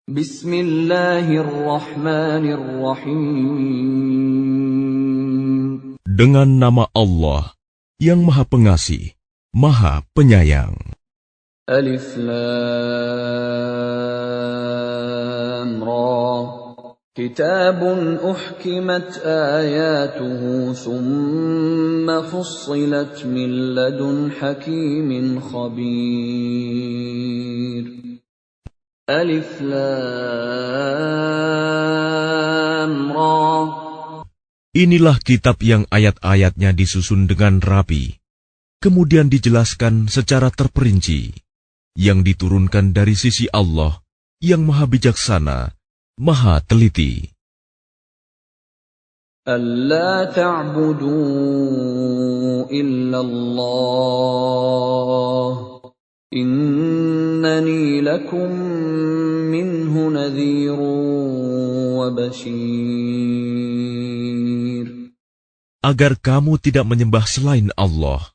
Bismillahirrahmanirrahim. Dengan nama Allah yang Maha Pengasih, Maha Penyayang. Alif Lam Ra. Kitabun uhkimat ayatuhu thumma fussilat min ladun hakimin khabir. Alif Lam Ra. Inilah kitab yang ayat-ayatnya disusun dengan rapi, kemudian dijelaskan secara terperinci, yang diturunkan dari sisi Allah yang Maha Bijaksana, Maha Teliti. Alla ta'budu illallah, innani lakum minhu nadhirun wa bashir. Agar kamu tidak menyembah selain Allah.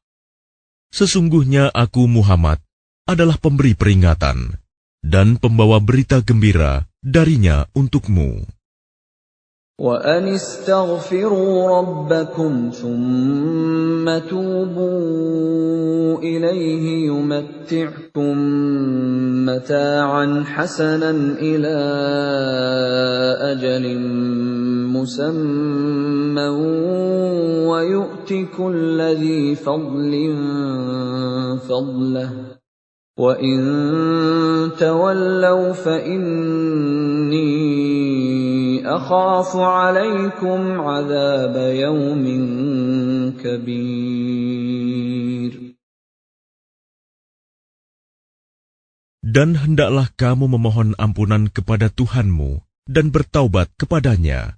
Sesungguhnya aku Muhammad adalah pemberi peringatan dan pembawa berita gembira darinya untukmu. وَأَنِ اسْتَغْفِرُوا رَبَّكُمْ ثُمَّ تُوبُوا إِلَيْهِ يُمَتِّعْكُم مَّتَاعًا حَسَنًا إِلَىٰ أَجَلٍ مُّسَمًّى وَيُؤْتِ كُلَّ ذِي فَضْلٍ فَضْلَهُ وَإِن تَوَلَّوْا فَإِنِّي أَخَافُ عَلَيْكُمْ عَذَابَ يَوْمٍ كَبِيرٍ. Dan hendaklah kamu memohon ampunan kepada Tuhanmu dan bertaubat kepadanya.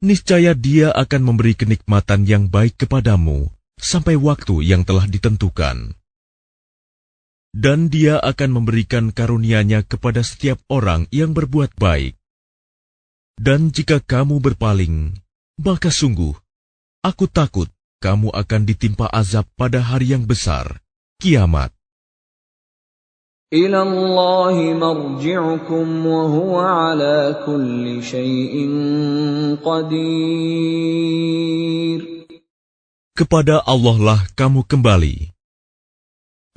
Niscaya Dia akan memberi kenikmatan yang baik kepadamu sampai waktu yang telah ditentukan. Dan Dia akan memberikan karunia-Nya kepada setiap orang yang berbuat baik. Dan jika kamu berpaling, maka sungguh, aku takut kamu akan ditimpa azab pada hari yang besar, kiamat. إِلَى اللَّهِ مَرْجِعُكُمْ وَهُوَ عَلَى كُلِّ شَيْءٍ قَدِيرٌ. Kepada Allah lah kamu kembali.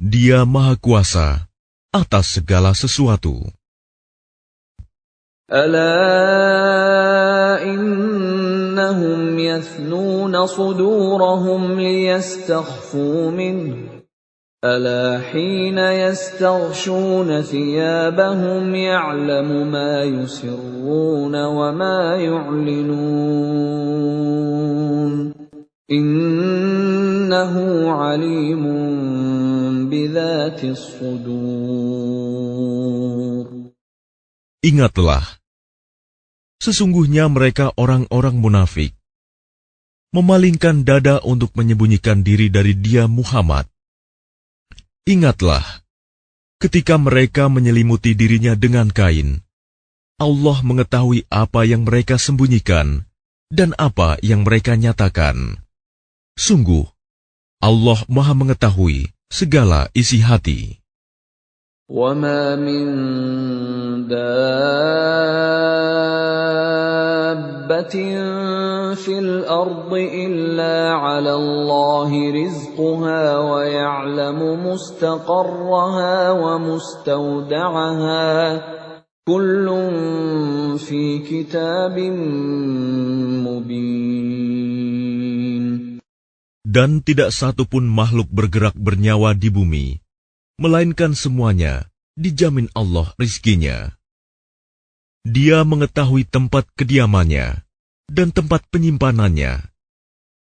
Dia Maha Kuasa atas segala sesuatu. أَلَا إِنَّهُمْ يَثْنُونَ صُدُورَهُمْ لِيَسْتَخْفُوا مِنْهُ أَلَا حِينَ يَسْتَغْشُونَ ثِيَابَهُمْ يَعْلَمُ مَا يُسِرُّونَ وَمَا يُعْلِنُونَ إِنَّهُ عَلِيمٌ بِذَاتِ الصُّدُورِ. Ingatlah, sesungguhnya mereka orang-orang munafik, memalingkan dada untuk menyembunyikan diri dari Dia Muhammad. Ingatlah, ketika mereka menyelimuti dirinya dengan kain, Allah mengetahui apa yang mereka sembunyikan dan apa yang mereka nyatakan. Sungguh, Allah Maha mengetahui segala isi hati. وَمَا مِن دَابَّةٍ فِي الْأَرْضِ إِلَّا عَلَى اللَّهِ رِزْقُهَا وَيَعْلَمُ مُسْتَقَرَّهَا وَمُسْتَوْدَعَهَا كُلٌّ فِي كِتَابٍ مُبِينٍ. Dan tidak satu pun makhluk bergerak bernyawa di bumi, melainkan semuanya dijamin Allah rizkinya. Dia mengetahui tempat kediamannya dan tempat penyimpanannya.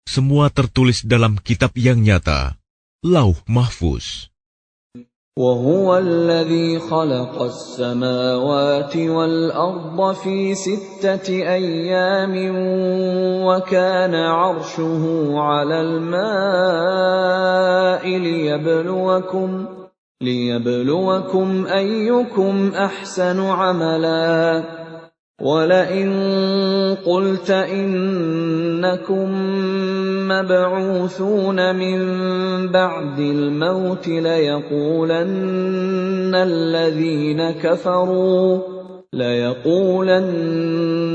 Semua tertulis dalam kitab yang nyata, Lauh Mahfuz. وَهُوَ الَّذِي خَلَقَ السَّمَاوَاتِ وَالْأَرْضَ فِي 6 أَيَّامٍ وَكَانَ عَرْشُهُ عَلَى الْمَاءِ لِيَبْلُوَكُمْ أَيُّكُمْ أَحْسَنُ عَمَلًا وَلَئِن قُلْتَ إِنَّكُم مَّبْعُوثُونَ مِن بَعْدِ الْمَوْتِ لَيَقُولَنَّ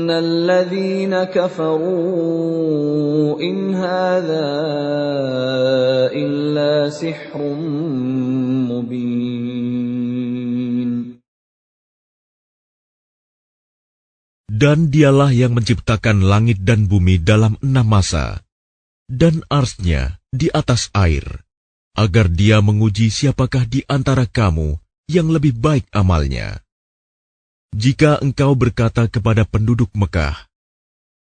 الَّذِينَ كَفَرُوا إِنْ هَٰذَا إِلَّا سِحْرٌ مُّبِينٌ. Dan dialah yang menciptakan langit dan bumi dalam 6 masa, dan arsy-Nya di atas air, agar Dia menguji siapakah di antara kamu yang lebih baik amalnya. Jika engkau berkata kepada penduduk Mekah,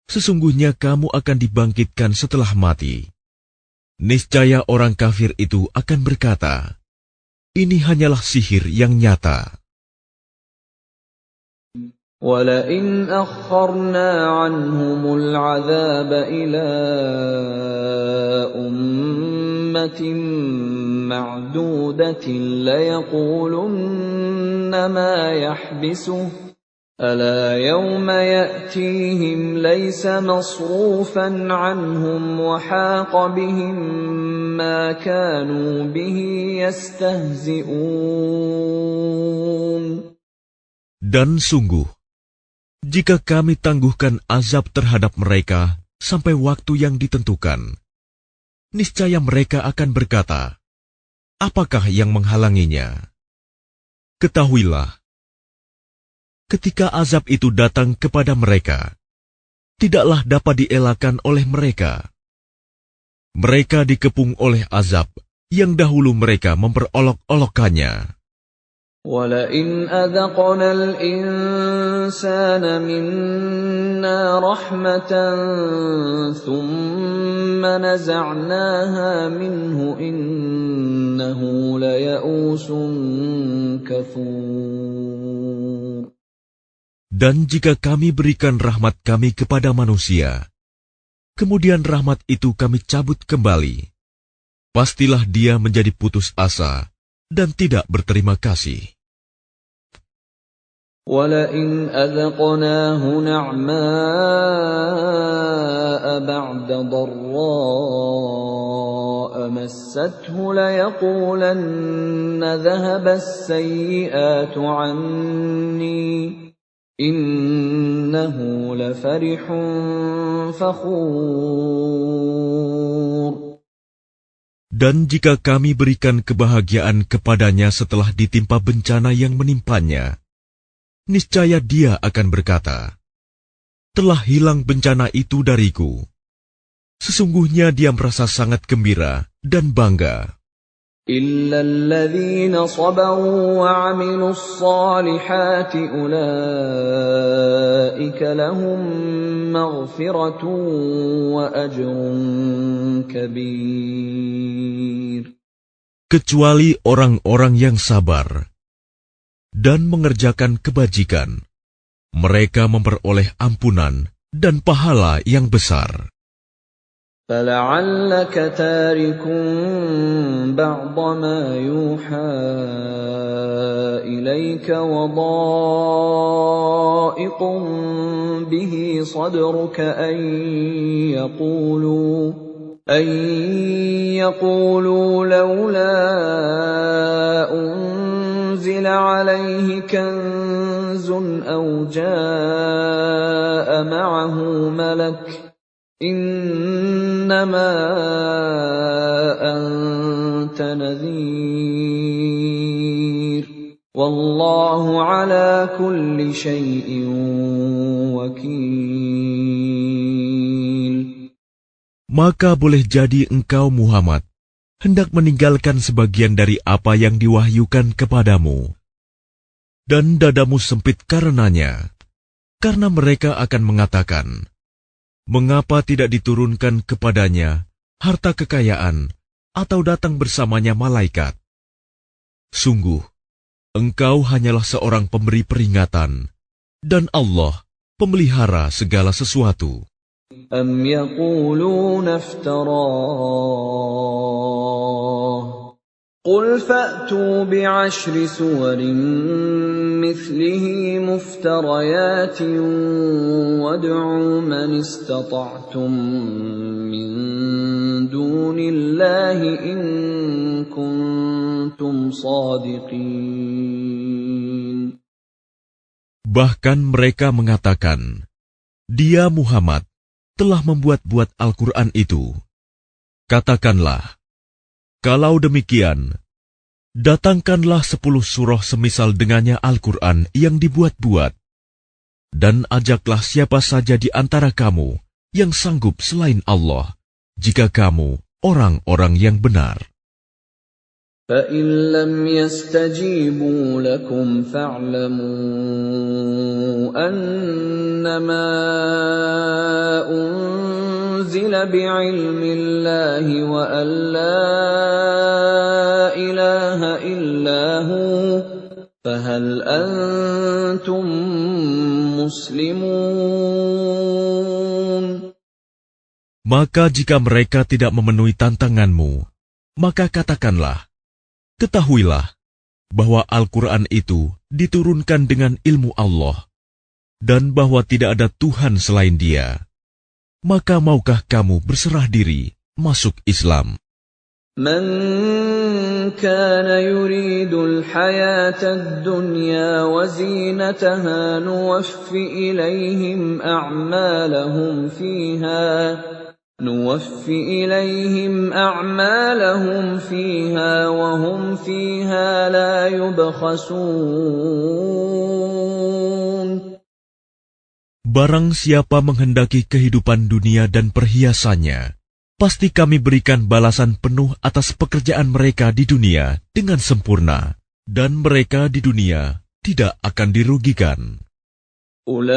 sesungguhnya kamu akan dibangkitkan setelah mati, niscaya orang kafir itu akan berkata, ini hanyalah sihir yang nyata. وَلَئِنْ أَخَّرْنَا عَنْهُمُ الْعَذَابَ إِلَىٰ أُمَّةٍ مَّعْدُودَةٍ لَّيَقُولُنَّ مَا يَحْبِسُهُ أَلَا يَوْمَ يَأْتِيهِمْ لَيْسَ مَصْرُوفًا عَنْهُمْ وَحَاقَ بِهِم مَّا كَانُوا بِهِ يَسْتَهْزِئُونَ. Dan sungguh, jika kami tangguhkan azab terhadap mereka sampai waktu yang ditentukan, niscaya mereka akan berkata, apakah yang menghalanginya? Ketahuilah, ketika azab itu datang kepada mereka, tidaklah dapat dielakkan oleh mereka. Mereka dikepung oleh azab yang dahulu mereka memperolok-olokkannya. وَلَئِنْ أَذَقْنَا الْإِنسَانَ مِنَّا رَحْمَةً ثُمَّ نَزَعْنَاهَا مِنْهُ إِنَّهُ لَيَئُوسٌ كَفُورٌ. Dan jika kami berikan rahmat kami kepada manusia, kemudian rahmat itu kami cabut kembali, pastilah dia menjadi putus asa dan tidak berterima kasih. وَلَئِنْ أَذَقْنَاهُ نَعْمَاءَ بَعْدَ ضَرَّاءَ مَسَّتْهُ لَيَقُولَنَّ ذَهَبَ السَّيِّئَاتُ عَنِّي إِنَّهُ لَفَرِحٌ فَخُورٌ. Dan jika kami berikan kebahagiaan kepadanya setelah ditimpa bencana yang menimpanya, niscaya dia akan berkata, telah hilang bencana itu dariku. Sesungguhnya dia merasa sangat gembira dan bangga. إِلَّا الَّذِينَ صَبَرُوا وَعَمِلُوا الصَّالِحَاتِ أُولَٰئِكَ لَهُم مَّغْفِرَةٌ وَأَجْرٌ كَبِيرٌ. Kecuali orang-orang yang sabar dan mengerjakan kebajikan, mereka memperoleh ampunan dan pahala yang besar. فَلَعَلَّكَ تَارِكٌ بَعْضَ مَا يُوحَىٰ إِلَيْكَ وَضَائِقٌ بِهِ صَدْرُكَ أَن يَقُولُوا لَوْلَا أُنزِلَ عَلَيْهِ كَنزٌ أَوْ جَاءَ مَعَهُ مَلَكٌ إِنَّمَا أَنتَ نَذِيرٌ وَاللَّهُ عَلَى كُلِّ شَيْءٍ وَكِيلٌ. Maka boleh jadi engkau Muhammad hendak meninggalkan sebagian dari apa yang diwahyukan kepadamu, dan dadamu sempit karenanya, karena mereka akan mengatakan, mengapa tidak diturunkan kepadanya harta kekayaan atau datang bersamanya malaikat? Sungguh, engkau hanyalah seorang pemberi peringatan, dan Allah pemelihara segala sesuatu. أَمْ يَقُولُونَ افْتَرَاهُ قل فأتوا بعشر سور مثله مفتريات وادعوا من استطعتم من دون الله إن كنتم صادقين. Bahkan mereka mengatakan, Dia Muhammad telah membuat-buat Al-Quran itu. Katakanlah, kalau demikian, datangkanlah 10 surah semisal dengannya Al-Quran yang dibuat-buat, dan ajaklah siapa saja di antara kamu yang sanggup selain Allah, jika kamu orang-orang yang benar. فَإِن لَّمْ يَسْتَجِيبُوا لَكُمْ فَاعْلَمُوا أَنَّمَا أُنزِلَ بِعِلْمِ اللَّهِ وَأَن لَّا إِلَٰهَ إِلَّا هُوَ فَهَلْ أَنتُم مُّسْلِمُونَ. Maka jika mereka tidak memenuhi tantanganmu, maka katakanlah, ketahuilah bahwa Al-Quran itu diturunkan dengan ilmu Allah, dan bahwa tidak ada Tuhan selain Dia. Maka maukah kamu berserah diri masuk Islam? من كان يريد الحياة الدنيا وزينتها نوفِ إليهم أعمالهم فيها وهم فيها لا يبخسون. Barang siapa menghendaki kehidupan dunia dan perhiasannya, pasti kami berikan balasan penuh atas pekerjaan mereka di dunia dengan sempurna, dan mereka di dunia tidak akan dirugikan. أولئك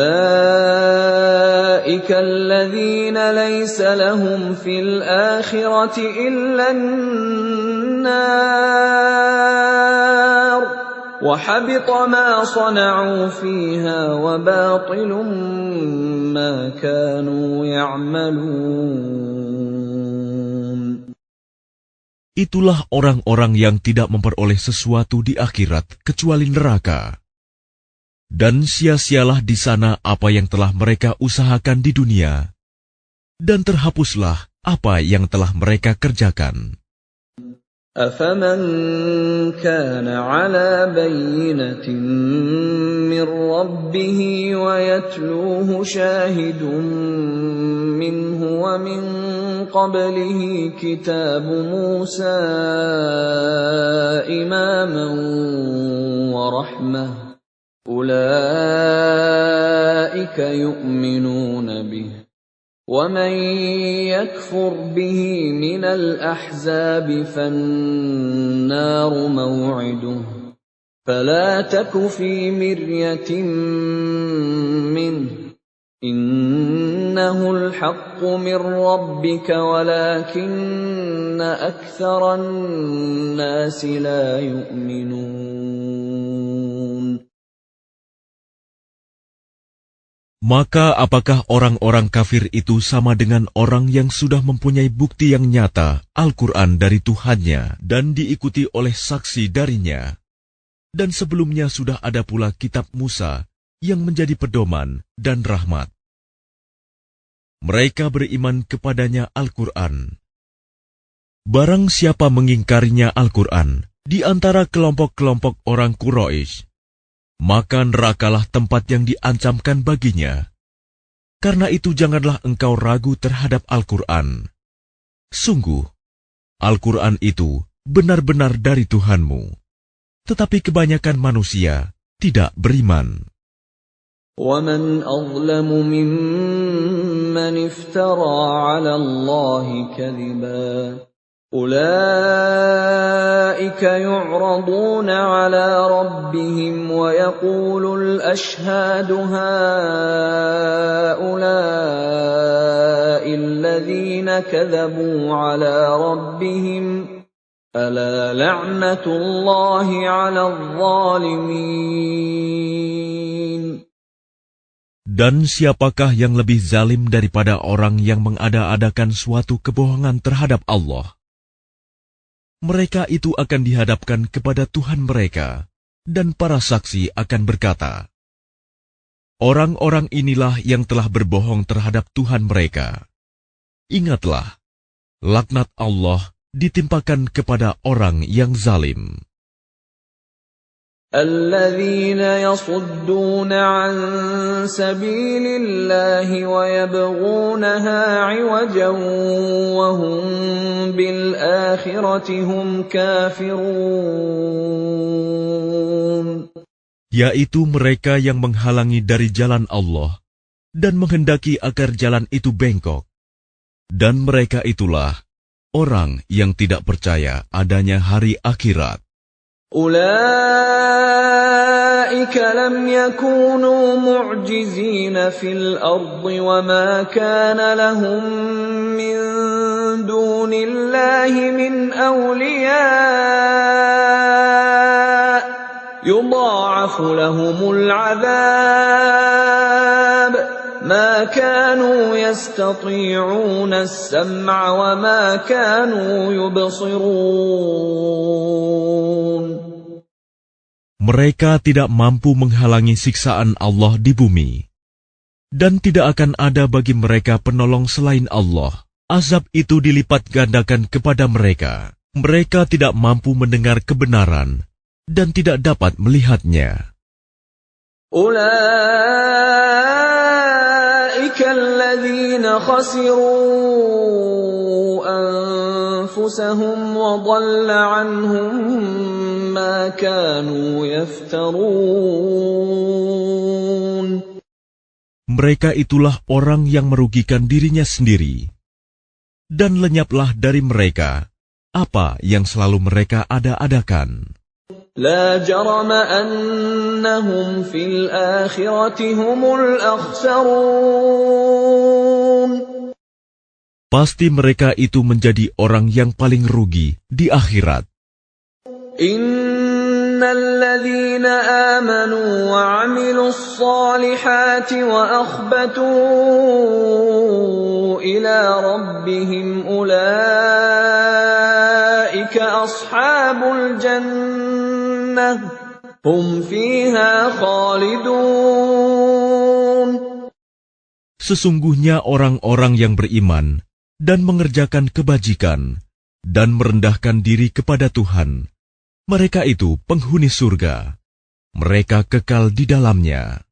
الذين ليس لهم في الآخرة إلا النار وحبط ما صنعوا فيها وباطل ما كانوا يعملون. Itulah orang-orang yang tidak memperoleh sesuatu di akhirat kecuali neraka. Dan sia-sialah di sana apa yang telah mereka usahakan di dunia, dan terhapuslah apa yang telah mereka kerjakan. أَفَمَنْ كَانَ عَلَى بَيِّنَةٍ مِّن رَّبِّهِ وَيَتْلُوهُ شَاهِدٌ مِّنْهُ وَمِن قَبْلِهِ كِتَابُ مُوسَىٰ إِمَامًا وَرَحْمَةً أُولَٰئِكَ يُؤْمِنُونَ بِهِ وَمَن يَكْفُرْ بِهِ مِنَ الْأَحْزَابِ فَالنَّارُ مَوْعِدُهُ فَلَا تَكُ فِي مِرْيَةٍ مِّنْهُ إِنَّهُ الْحَقُّ مِن رَّبِّكَ وَلَٰكِنَّ أَكْثَرَ النَّاسِ لَا يُؤْمِنُونَ. Maka apakah orang-orang kafir itu sama dengan orang yang sudah mempunyai bukti yang nyata Al-Quran dari Tuhannya dan diikuti oleh saksi darinya? Dan sebelumnya sudah ada pula kitab Musa yang menjadi pedoman dan rahmat. Mereka beriman kepadanya Al-Quran. Barang siapa mengingkarinya Al-Quran di antara kelompok-kelompok orang Quraisy, maka nerakalah tempat yang diancamkan baginya. Karena itu janganlah engkau ragu terhadap Al-Quran. Sungguh, Al-Quran itu benar-benar dari Tuhanmu. Tetapi kebanyakan manusia tidak beriman. وَمَنْ أَظْلَمُ مِمَّنِ افْتَرَىٰ عَلَى اللَّهِ كَذِبًا أُولَٰئِكَ يُعْرَضُونَ عَلَىٰ رَبِّهِمْ وَيَقُولُ الْأَشْهَادُ هَٰؤُلَاءِ الَّذِينَ كَذَبُوا عَلَىٰ رَبِّهِمْ أَلَا لَعْنَةُ اللَّهِ عَلَى الظَّالِمِينَ. Dan siapakah yang lebih zalim daripada orang yang mengada-adakan suatu kebohongan terhadap Allah? mereka itu akan dihadapkan kepada Tuhan mereka, dan para saksi akan berkata, orang-orang inilah yang telah berbohong terhadap Tuhan mereka. Ingatlah, laknat Allah ditimpakan kepada orang yang zalim. الذين يصدون عن سبيل الله ويبغونها عوجا وهم بالآخرة هم كافرون. Yaitu mereka yang menghalangi dari jalan Allah dan menghendaki agar jalan itu bengkok. Dan mereka itulah orang yang tidak percaya adanya hari akhirat. أولئك لم يكونوا معجزين في الأرض وما كان لهم من دون الله من أولياء يضاعف لهم العذاب ما كانوا يستطيعون السمع وما كانوا يبصرون. Mereka tidak mampu menghalangi siksaan Allah di bumi, dan tidak akan ada bagi mereka penolong selain Allah. Azab itu dilipat gandakan kepada mereka. Mereka tidak mampu mendengar kebenaran dan tidak dapat melihatnya. أولئك الذين خسروا أنفسهم وضل عنهم ما كانوا يفترون. Mereka itulah orang yang merugikan dirinya sendiri, dan lenyaplah dari mereka apa yang selalu mereka ada-adakan. لا جرم أنهم في الآخرة هم الأخسرون. Pasti mereka itu menjadi orang yang paling rugi di akhirat. إن الذين آمنوا وعملوا الصالحات وأخبتوا إلى ربهم أولئك أصحاب الجنة هم فيها خالدون. Sesungguhnya orang-orang yang beriman dan mengerjakan kebajikan dan merendahkan diri kepada Tuhan, mereka itu penghuni surga. Mereka kekal di dalamnya.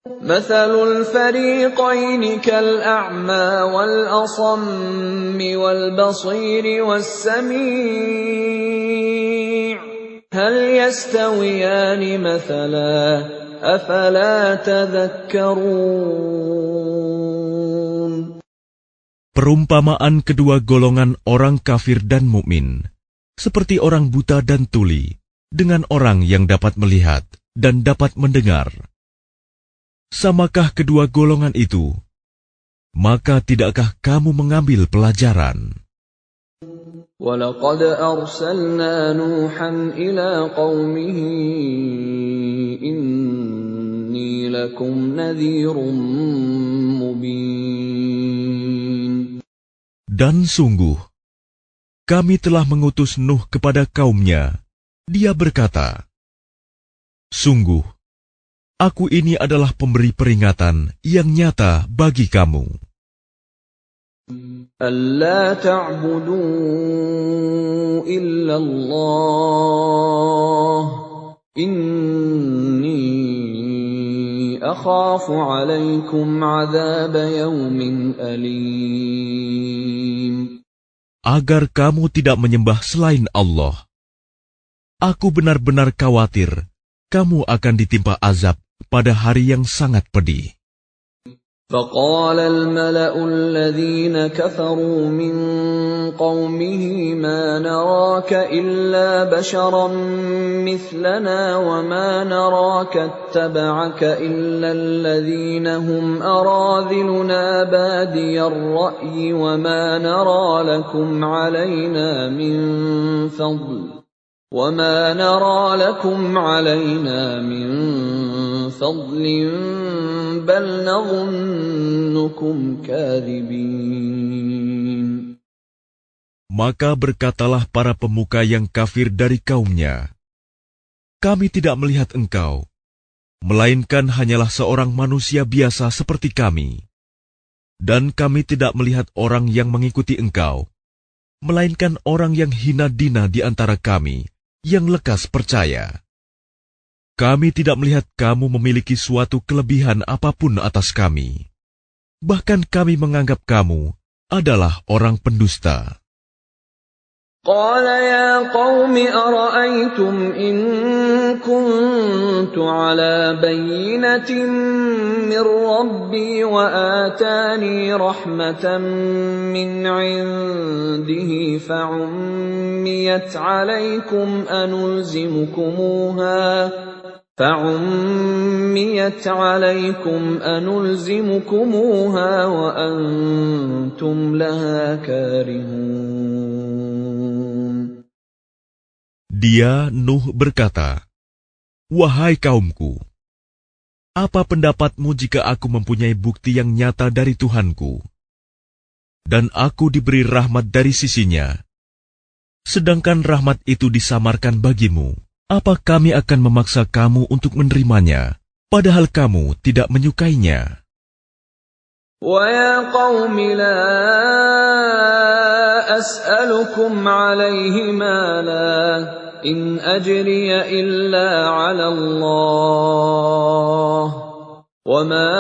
مثل الفريقين كالأعمى والأصم والبصير والسميع هل يستويان مثلا أفلا تذكرون. Perumpamaan kedua golongan orang kafir dan mukmin, seperti orang buta dan tuli, dengan orang yang dapat melihat dan dapat mendengar. Samakah kedua golongan itu? Maka tidakkah kamu mengambil pelajaran? وَلَقَدْ أَرْسَلْنَا نُوحًا إِلَى قَوْمِهِ إِنِّي لَكُمْ نَذِيرٌ مُبِينٌ. Dan sungguh, kami telah mengutus Nuh kepada kaumnya. Dia berkata, sungguh, aku ini adalah pemberi peringatan yang nyata bagi kamu. أَلَّا تَعْبُدُوا إِلَّا اللَّهَ إِنِّي أَخَافُ عَلَيْكُمْ عَذَابَ يَوْمٍ أَلِيمٍ. Agar kamu tidak menyembah selain Allah. Aku benar-benar khawatir kamu akan ditimpa azab pada hari yang sangat pedih. فَقَالَ الْمَلَأُ الَّذِينَ كَفَرُوا مِنْ قَوْمِهِ مَا نَرَاكَ إِلَّا بَشَرًا مِثْلَنَا وَمَا نَرَاكَ اتَّبَعَكَ إِلَّا الَّذِينَ هُمْ أَرَاذِلُنَا بَادِيَ الرَّأْيِ وَمَا نَرَى لَكُمْ عَلَيْنَا مِنْ فَضْلٍ بَلْ نَظُنُّكُمْ كَاذِبِينَ. Maka berkatalah para pemuka yang kafir dari kaumnya, "Kami tidak melihat engkau, melainkan hanyalah seorang manusia biasa seperti kami. Dan kami tidak melihat orang yang mengikuti engkau, melainkan orang yang hina dina di antara kami, yang lekas percaya. Kami tidak melihat kamu memiliki suatu kelebihan apapun atas kami. Bahkan kami menganggap kamu adalah orang pendusta." قال يا قوم أرأيتم إن كنت على بينة من ربي وآتاني رحمة من عنده فعميت عليكم أنلزمكموها وأنتم لها كارهون. Dia, Nuh, berkata, "Wahai kaumku, apa pendapatmu jika aku mempunyai bukti yang nyata dari Tuhanku, dan aku diberi rahmat dari sisinya, sedangkan rahmat itu disamarkan bagimu? Apa kami akan memaksa kamu untuk menerimanya, padahal kamu tidak menyukainya?" وَيَا قَوْمِ لَا أَسْأَلُكُمْ عَلَيْهِ مَالًا إِنْ أَجْرِيَ إِلَّا عَلَى اللَّهِ وَمَا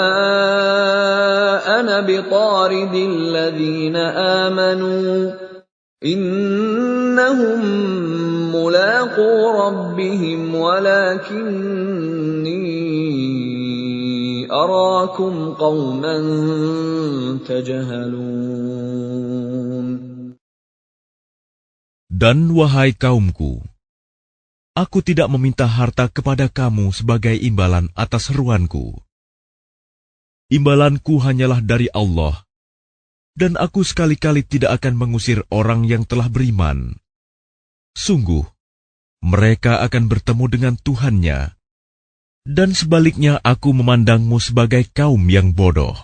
أَنَا بِطَارِدِ الَّذِينَ آمَنُوا إِنَّهُمْ مُلَاقُو رَبِّهِمْ وَلَكِنِّي أَرَاكُمْ قَوْمًا تَجْهَلُونَ. Dan wahai kaumku, aku tidak meminta harta kepada kamu sebagai imbalan atas seruanku. Imbalanku hanyalah dari Allah, dan aku sekali-kali tidak akan mengusir orang yang telah beriman. Sungguh, mereka akan bertemu dengan Tuhannya, dan sebaliknya aku memandangmu sebagai kaum yang bodoh.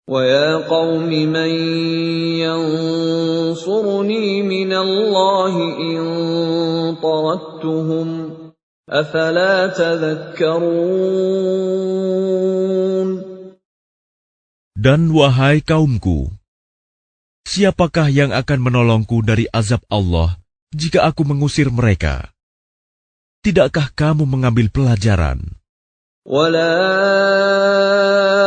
وَيَا قَوْمِ مَنْ يَنْصُرُنِي مِنَ اللَّهِ إِنْ طَرَدتُّهُمْ أَفَلَا تَذَكَّرُونَ. Dan wahai kaumku, siapakah yang akan menolongku dari azab Allah jika aku mengusir mereka? Tidakkah kamu mengambil pelajaran? وَلَا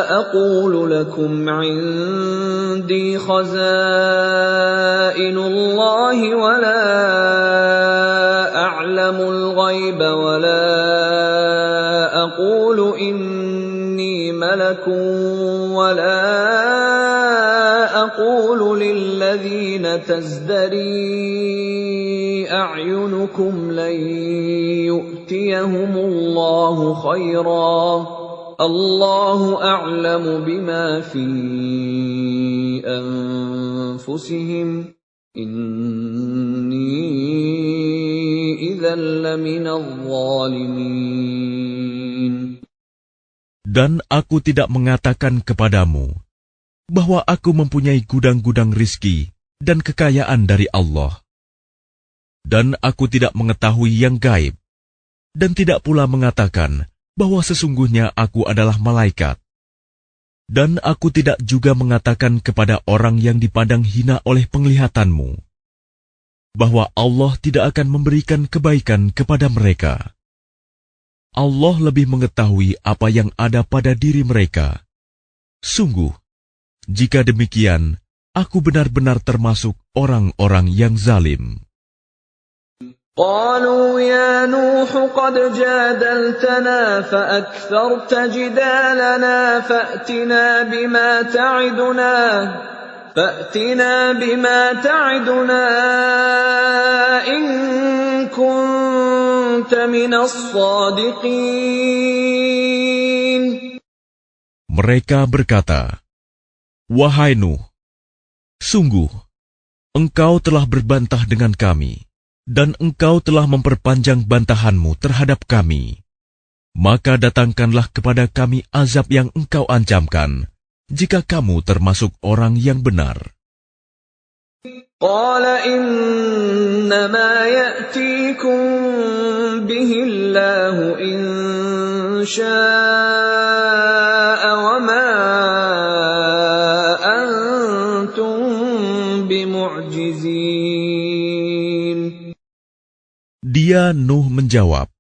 أَقُولُ لَكُمْ عِنْدِي خَزَائِنُ اللَّهِ وَلَا أَعْلَمُ الْغَيْبَ وَلَا أَقُولُ إِنِّي مَلَكٌ وَلَا أَقُولُ لِلَّذِينَ تَزْدَرِي أَعْيُنُكُمْ لَنْ يُؤْتِيَهُمُ اللَّهُ خَيْرًا اللَّهُ أَعْلَمُ بِمَا فِي أَنفُسِهِمْ إِنِّي إِذًا لَّمِنَ الظَّالِمِينَ. Dan aku tidak mengatakan kepadamu bahwa aku mempunyai gudang-gudang rizki dan kekayaan dari Allah. Dan aku tidak mengetahui yang gaib, dan tidak pula mengatakan bahwa sesungguhnya aku adalah malaikat. Dan aku tidak juga mengatakan kepada orang yang dipandang hina oleh penglihatanmu, bahwa Allah tidak akan memberikan kebaikan kepada mereka. Allah lebih mengetahui apa yang ada pada diri mereka. Sungguh, jika demikian, aku benar-benar termasuk orang-orang yang zalim. قالوا يا نوح قد جادلتنا فأكثرت جدالنا فأتنا بما تعدنا إن كنت من الصادقين. Mereka berkata, "Wahai Nuh, sungguh, engkau telah berbantah dengan kami, dan engkau telah memperpanjang bantahanmu terhadap kami. Maka datangkanlah kepada kami azab yang engkau ancamkan, jika kamu termasuk orang yang benar." قال إنما يأتيكم به الله إن شاء وما أنتم بمعجزين. Dia Nuh menjawab,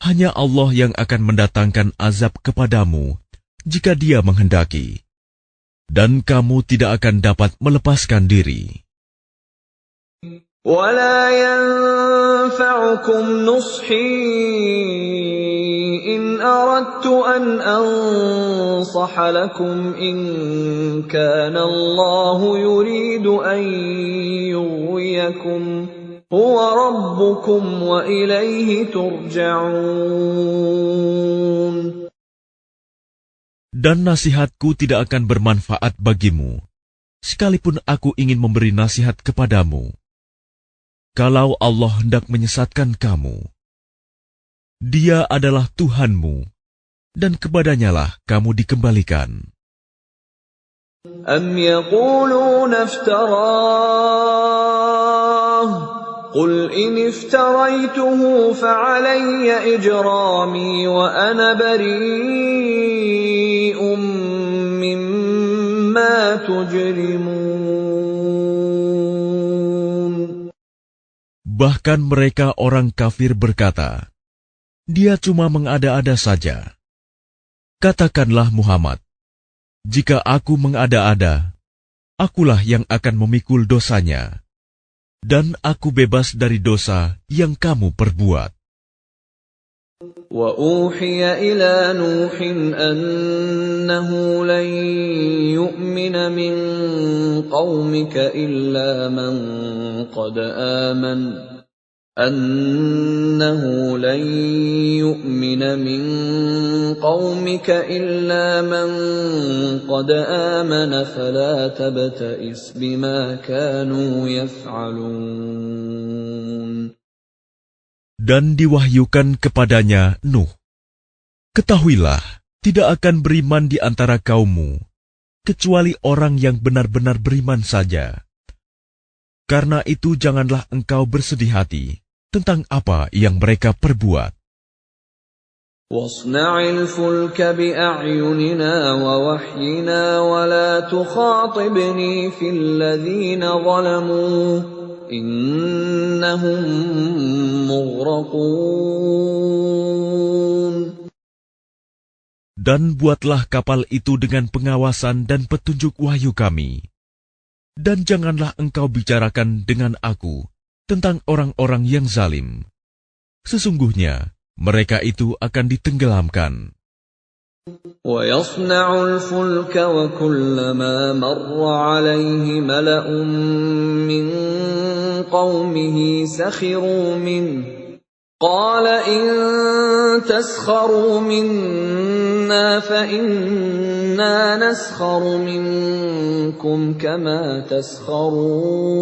hanya Allah yang akan mendatangkan azab kepadamu jika Dia menghendaki, dan kamu tidak akan dapat melepaskan diri. ولا ينفعكم نصحي إن أردت أن أنصح لكم إن كان الله يريد أن يغويكم هو ربكم وإليه ترجعون. Dan nasihatku tidak akan bermanfaat bagimu, sekalipun aku ingin memberi nasihat kepadamu. Kalau Allah hendak menyesatkan kamu, Dia adalah Tuhanmu, dan kepadanyalah kamu dikembalikan. أم يقولون افتراه قل إن افتريته فعلي إجرامي وأنا بريء مما تجرمون. Bahkan mereka orang kafir berkata, Dia cuma mengada-ada saja. Katakanlah Muhammad, jika aku mengada-ada, akulah yang akan memikul dosanya, dan aku bebas dari dosa yang kamu perbuat. وَأُوحِيَ إِلَى نُوحٍ أَنَّهُ لَن يُؤْمِنَ مِن قَوْمِكَ إِلَّا مَن قَدْ آمَنَ فَلَا تَبْتَئِسْ بِمَا كَانُوا يَفْعَلُونَ. Dan diwahyukan kepadanya Nuh, ketahuilah, tidak akan beriman di antara kaummu, kecuali orang yang benar-benar beriman saja. Karena itu janganlah engkau bersedih hati tentang apa yang mereka perbuat. وَاصْنَعِ الْفُلْكَ بِأَعْيُنِنَا وَوَحْيِنَا وَلَا تُخَاطِبْنِي فِي الَّذِينَ ظَلَمُوا إِنَّهُمْ مُغْرَقُونَ. Dan buatlah kapal itu dengan pengawasan dan petunjuk wahyu kami. Dan janganlah engkau bicarakan dengan aku tentang orang-orang yang zalim. Sesungguhnya mereka itu akan ditenggelamkan. وَيَصْنَعُ الْفُلْكَ وَكُلَّمَا مَرَّ عَلَيْهِ مَلَأٌ مِّن قَوْمِهِ سَخِرُوا مِنْهُ قَالَ إِن تَسْخَرُوا مِنَّا فَإِنَّا نَسْخَرُ مِنكُمْ كَمَا تَسْخَرُونَ.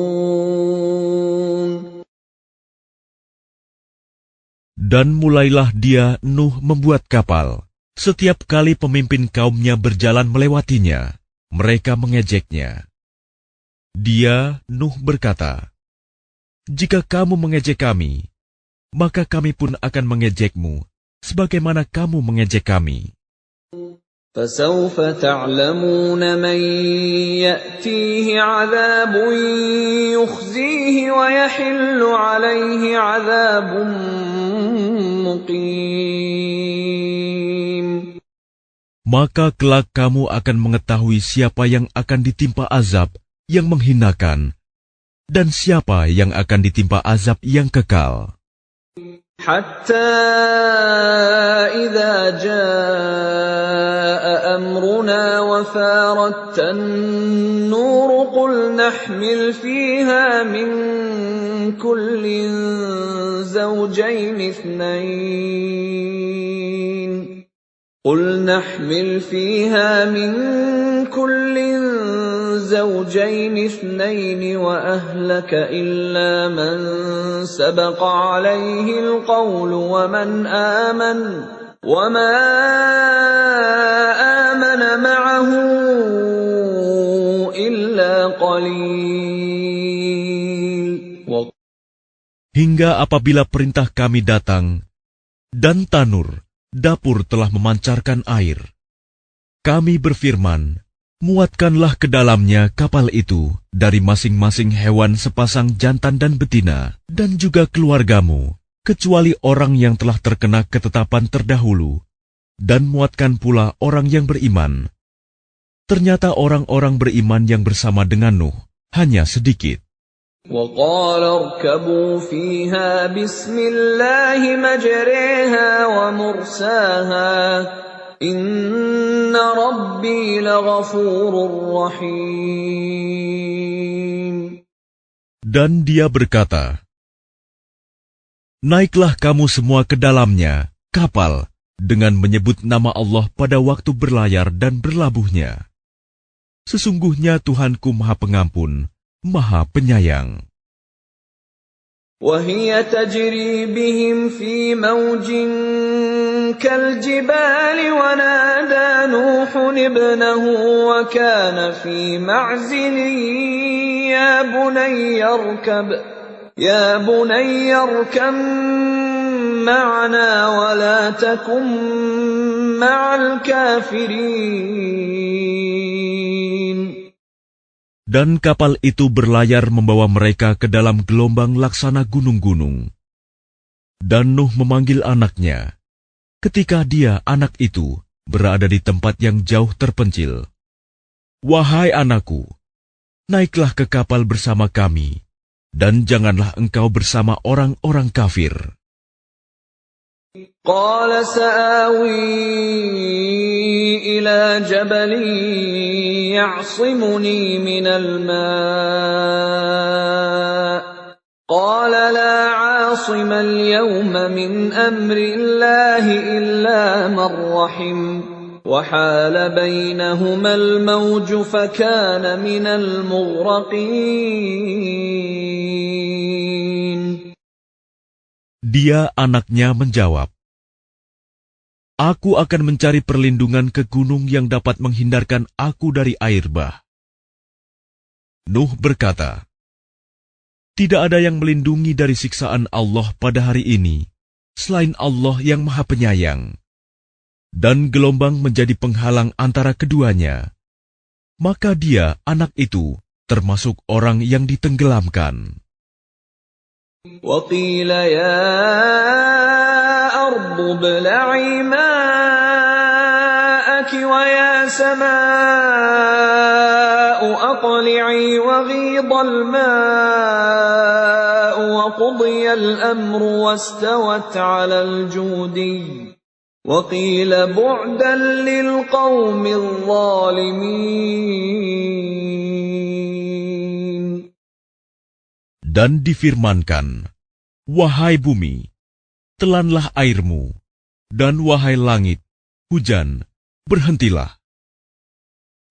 Dan mulailah dia Nuh membuat kapal. Setiap kali pemimpin kaumnya berjalan melewatinya, mereka mengejeknya. Dia, Nuh, berkata, jika kamu mengejek kami, maka kami pun akan mengejekmu, sebagaimana kamu mengejek kami. فَسَوْفَ تَعْلَمُونَ مَنْ يَأْتِيهِ عَذَابٌ يُخْزِيهِ وَيَحِلُّ عَلَيْهِ عَذَابٌ مُقِيمٌ. Maka kelak kamu akan mengetahui siapa yang akan ditimpa azab yang menghinakan, dan siapa yang akan ditimpa azab yang kekal. حتى إذا جاء أمرنا وفارت النور قل نحمل فيها من كل زوجين اثنين وأهلك إلا من سبق عليه القول ومن آمن وما آمن معه إلا قليل. hingga apabila perintah kami datang, dan tanur, dapur telah memancarkan air. Kami berfirman, muatkanlah ke dalamnya kapal itu dari masing-masing hewan sepasang jantan dan betina, dan juga keluargamu, kecuali orang yang telah terkena ketetapan terdahulu, dan muatkan pula orang yang beriman. Ternyata orang-orang beriman yang bersama dengan Nuh hanya sedikit. وَقَالَ ارْكَبُوا فِيهَا بِسْمِ اللَّهِ مَجْرَاهَا وَمُرْسَاهَا إِنَّ رَبِّي لَغَفُورٌ رَّحِيمٌ. Dan dia berkata, naiklah kamu semua ke dalamnya, kapal, dengan menyebut nama Allah pada waktu berlayar dan berlabuhnya. Sesungguhnya Tuhanku Maha Pengampun, Maha Penyayang. وَهِيَ تَجْرِي بِهِمْ فِي مَوْجٍ كَالْجِبَالِ وَنَادَى نُوحٌ ابْنَهُ وَكَانَ فِي مَعْزِلٍ يَا بُنَيَّ ارْكَب مَّعَنَا وَلَا تَكُن مَّعَ الْكَافِرِينَ. Dan kapal itu berlayar membawa mereka ke dalam gelombang laksana gunung-gunung. Dan Nuh memanggil anaknya, ketika dia, anak itu, berada di tempat yang jauh terpencil. Wahai anakku, naiklah ke kapal bersama kami, dan janganlah engkau bersama orang-orang kafir. قَالَ سَآوِي إِلَى جَبَلٍ يَعْصِمُنِي مِنَ الْمَاءِ قَالَ لَا عَاصِمَ الْيَوْمَ مِنْ أَمْرِ اللَّهِ إِلَّا مَنْ رَحِمَ وَحَالَ بَيْنَهُمَا الْمَوْجُ فَكَانَ مِنَ الْمُغْرَقِينَ. Dia, anaknya, menjawab, aku akan mencari perlindungan ke gunung yang dapat menghindarkan aku dari air bah. Nuh berkata, tidak ada yang melindungi dari siksaan Allah pada hari ini, selain Allah yang Maha Penyayang. Dan gelombang menjadi penghalang antara keduanya. Maka dia, anak itu, termasuk orang yang ditenggelamkan. وَقِيلَ يَا أَرْضُ ابْلَعِي مَاءَكِ وَيَا سَمَاءُ أَقْلِعِي وَغِيضَ الْمَاءُ وَقُضِيَ الْأَمْرُ وَاسْتَوَتْ عَلَى الْجُودِيِّ وَقِيلَ بُعْدًا لِلْقَوْمِ الظَّالِمِينَ. Dan difirmankan, wahai bumi, telanlah airmu, dan wahai langit, hujan, berhentilah.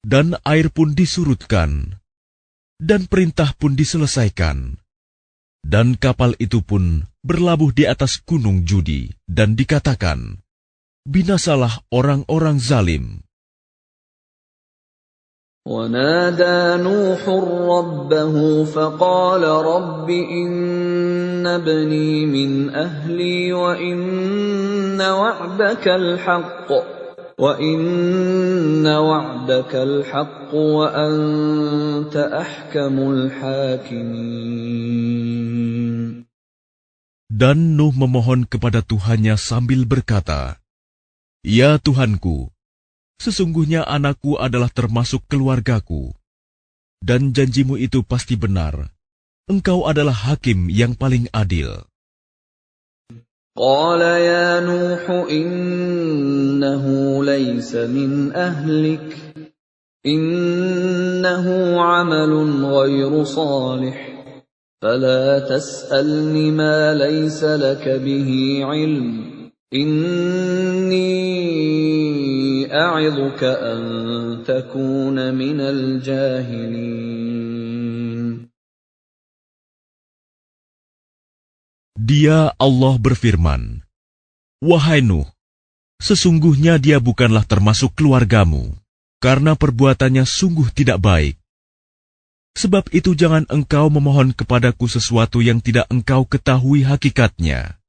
Dan air pun disurutkan, dan perintah pun diselesaikan. Dan kapal itu pun berlabuh di atas gunung Judi, dan dikatakan, binasalah orang-orang zalim. وَنَادَى نُوحٌ رَبَّهُ فَقَالَ رَبِّ إِنَّ ابْنِي مِنْ أَهْلِي وَإِنَّ وَعْدَكَ الْحَقُّ وَأَنْتَ أَحْكَمُ الْحَاكِمِينَ. Dan Nuh memohon kepada Tuhannya sambil berkata, ya Tuhanku, sesungguhnya anakku adalah termasuk keluargaku, dan janjimu itu pasti benar. Engkau adalah hakim yang paling adil. قَالَ يَا نُوحُ إِنَّهُ لَيْسَ مِنْ أَهْلِكَ إِنَّهُ عَمَلٌ غَيْرُ صَالِحٍ فَلَا تَسْأَلْنِ مَا لَيْسَ لَكَ بِهِ عِلْمٌ إِنِّي أَعِظُكَ أَن تَكُونَ مِنَ الْجَاهِلِينَ. Dia, Allah berfirman, wahai Nuh, sesungguhnya dia bukanlah termasuk keluargamu, karena perbuatannya sungguh tidak baik. Sebab itu jangan engkau memohon kepadaku sesuatu yang tidak engkau ketahui hakikatnya.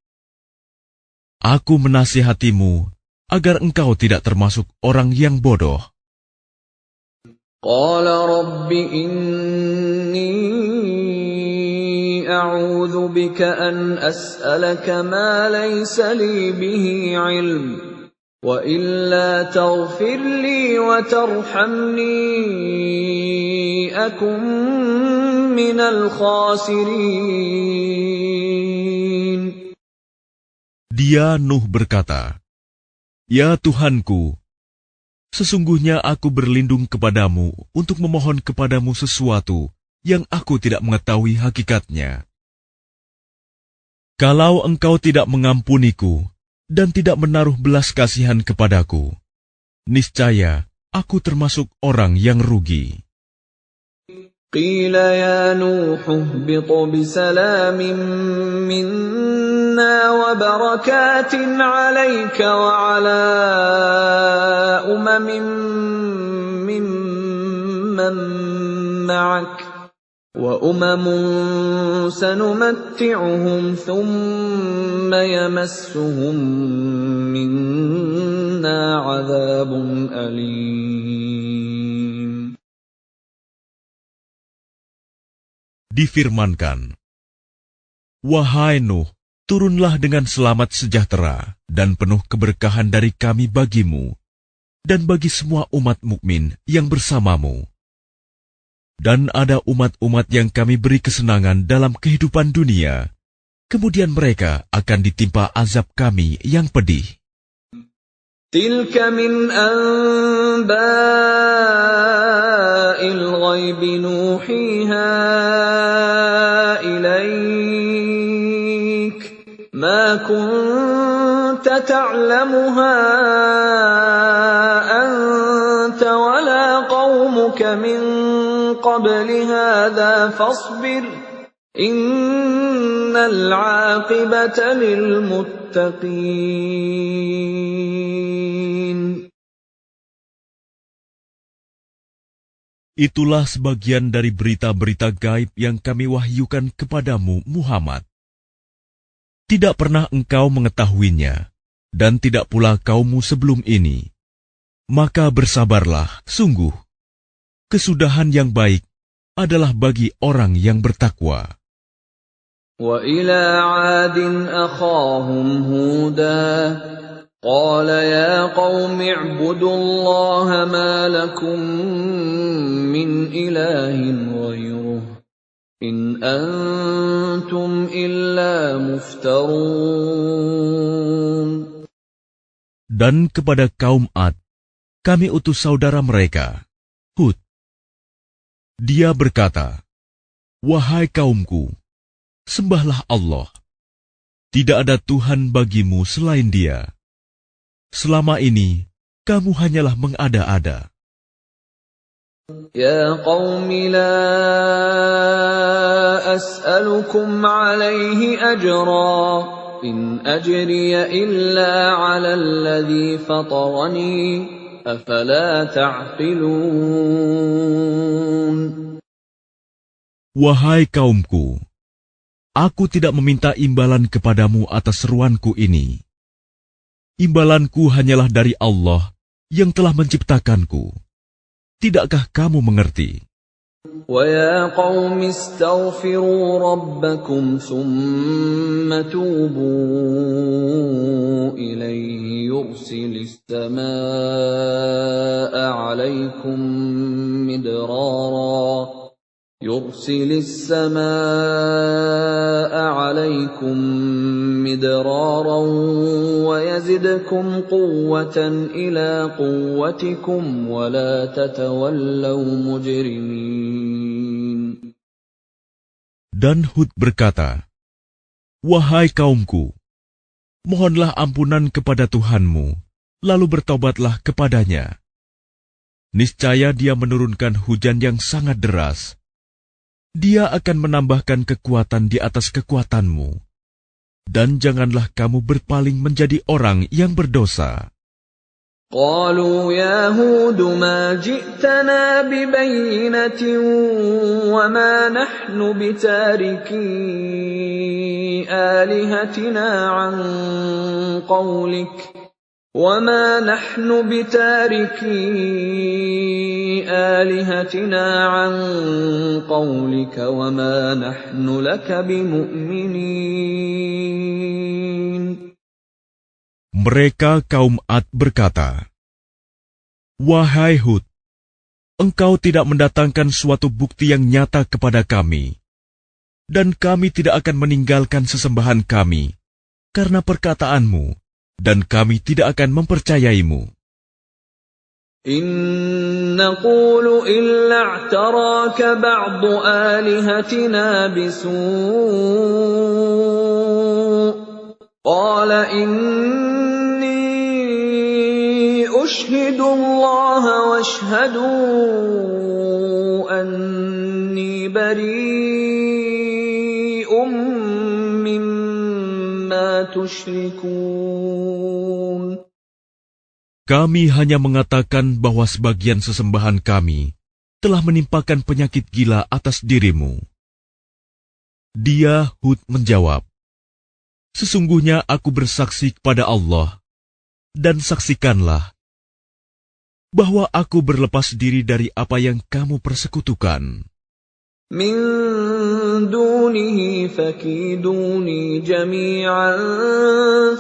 Aku menasihatimu agar engkau tidak termasuk orang yang bodoh. Qala rabbi inni a'udzu bika an as'alaka ma laysa li bihi 'ilm wa illa taghfir li wa tarhamni akun minal khasirin. Dia Nuh berkata, "Ya Tuhanku, sesungguhnya aku berlindung kepadamu untuk memohon kepadamu sesuatu yang aku tidak mengetahui hakikatnya. Kalau engkau tidak mengampuniku dan tidak menaruh belas kasihan kepadaku, niscaya aku termasuk orang yang rugi." Qila ya Nuh ihbit bisalamin minna wa barakatin 'alayka wa 'ala umamin mimman ma'ak wa umamun sanumatti'uhum thumma yamassuhum minna 'adzabun alim. Difirmankan, "Wahai Nuh, turunlah dengan selamat sejahtera dan penuh keberkahan dari kami bagimu dan bagi semua umat mukmin yang bersamamu. Dan ada umat-umat yang kami beri kesenangan dalam kehidupan dunia, kemudian mereka akan ditimpa azab kami yang pedih." Tilka min anba'il ghaibi nuhiha ilaik ma kunta ta'lamuha anta wala qaumuka min qabli hadha fasbir innal 'aqibata lil muttaqin. Itulah sebagian dari berita-berita gaib yang kami wahyukan kepadamu, Muhammad. Tidak pernah engkau mengetahuinya, dan tidak pula kaummu sebelum ini. Maka bersabarlah, sungguh. Kesudahan yang baik adalah bagi orang yang bertakwa. Wa ila 'adin akhahum Huda qala ya qaumi i'budullaha ma lakum min ilahin ghairuh in antum illa muftarun. Dan kepada kaum Ad, kami utus saudara mereka, Hud. Dia berkata, "Wahai kaumku, sembahlah Allah. Tidak ada Tuhan bagimu selain Dia. Selama ini, kamu hanyalah mengada-ada." Ya qaumi la as'alukum 'alaihi ajra in ajriya illa 'ala alladhi fatarani afala ta'qilun. Wahai kaumku, aku tidak meminta imbalan kepadamu atas seruanku ini. Imbalanku hanyalah dari Allah yang telah menciptakanku. Tidakkah kamu mengerti? وَيَا قَوْمِ اسْتَغْفِرُوا رَبَّكُمْ ثُمَّ تُوبُوا إِلَيْهِ يُرْسِلِ السَّمَاءَ عَلَيْكُمْ مِدْرَارًا وَيَزِدْكُمْ قُوَّةً إِلَى قُوَّتِكُمْ وَلَا تَتَوَلَّوْا مُجْرِمِينَ. Dan Hud berkata, "Wahai kaumku, mohonlah ampunan kepada Tuhanmu, lalu bertobatlah kepadanya. Niscaya Dia menurunkan hujan yang sangat deras. Dia akan menambahkan kekuatan di atas kekuatanmu. Dan janganlah kamu berpaling menjadi orang yang berdosa." قالوا يا هود ما جئتنا ببينة وما نحن بتاركي آلهتنا عن قولك وما نحن لك بمؤمنين. Mereka kaum Ad berkata, "Wahai Hud, engkau tidak mendatangkan suatu bukti yang nyata kepada kami, dan kami tidak akan meninggalkan sesembahan kami karena perkataanmu, dan kami tidak akan mempercayaimu. إن نقول إلا اعتراك بعض آلهتنا بسوء قال إني أشهد الله واشهدوا أني بريء مما تشركون. Kami hanya mengatakan bahwa sebagian sesembahan kami telah menimpakan penyakit gila atas dirimu." Dia, Hud, menjawab, "Sesungguhnya aku bersaksi kepada Allah, dan saksikanlah bahwa aku berlepas diri dari apa yang kamu persekutukan. Min dunihi fakiduni jami'an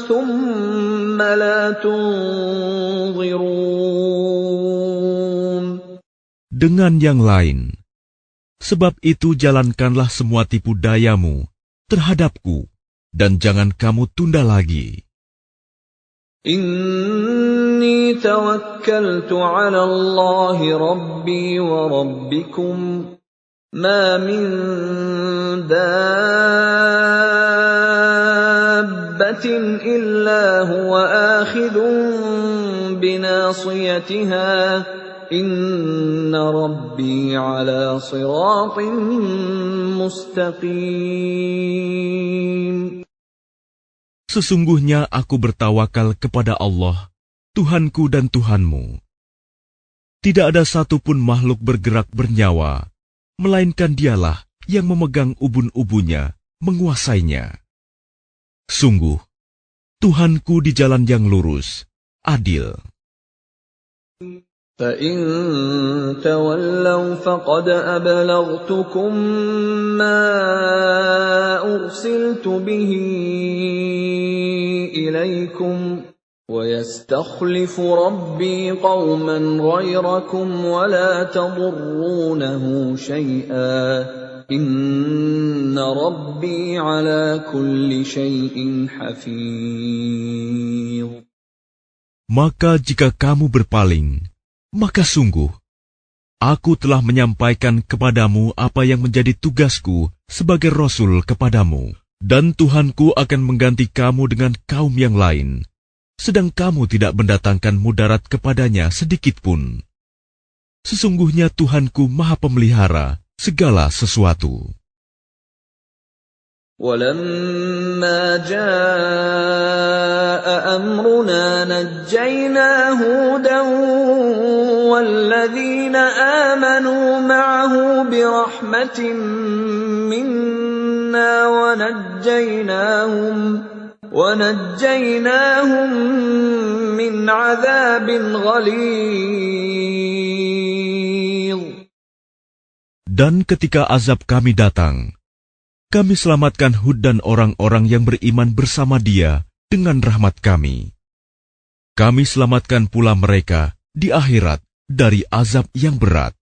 thumma la tunzirun." Dengan yang lain, sebab itu jalankanlah semua tipu dayamu terhadapku, dan jangan kamu tunda lagi. Inni tawakkaltu 'ala Allahi rabbi wa rabbikum ma min dabbatin illa huwa akhidun binasiyatiha inna rabbi 'ala siratin mustaqim. Sesungguhnya aku bertawakal kepada Allah, Tuhanku dan Tuhanmu. Tidak ada satupun makhluk bergerak bernyawa, melainkan Dialah yang memegang ubun-ubunnya, menguasainya. Sungguh, Tuhanku di jalan yang lurus, adil. فَإِن تَوَلَّوْا فَقَدْ أَبْلَغْتُكُم مَّا أُرْسِلْتُ بِهِ إِلَيْكُمْ وَيَسْتَخْلِفُ رَبِّي قَوْمًا غَيْرَكُمْ وَلَا تَضُرُّونَهُ شَيْئًا إِنَّ رَبِّي عَلَى كُلِّ شَيْءٍ حَفِيظٌ. Maka jika kamu berpaling, maka sungguh, aku telah menyampaikan kepadamu apa yang menjadi tugasku sebagai Rasul kepadamu, dan Tuhanku akan mengganti kamu dengan kaum yang lain, sedang kamu tidak mendatangkan mudarat kepadanya sedikitpun. Sesungguhnya Tuhanku Maha Pemelihara segala sesuatu. وَلَمَّا جَاءَ أَمْرُنَا نَجَّيْنَا هُودًا وَالَّذِينَ آمَنُوا مَعَهُ بِرَحْمَةٍ مِنَّا وَنَجَّيْنَاهُمْ مِنْ عَذَابٍ غَلِيظٍ. Dan ketika azab kami datang, kami selamatkan Hud dan orang-orang yang beriman bersama dia dengan rahmat kami. Kami selamatkan pula mereka di akhirat dari azab yang berat.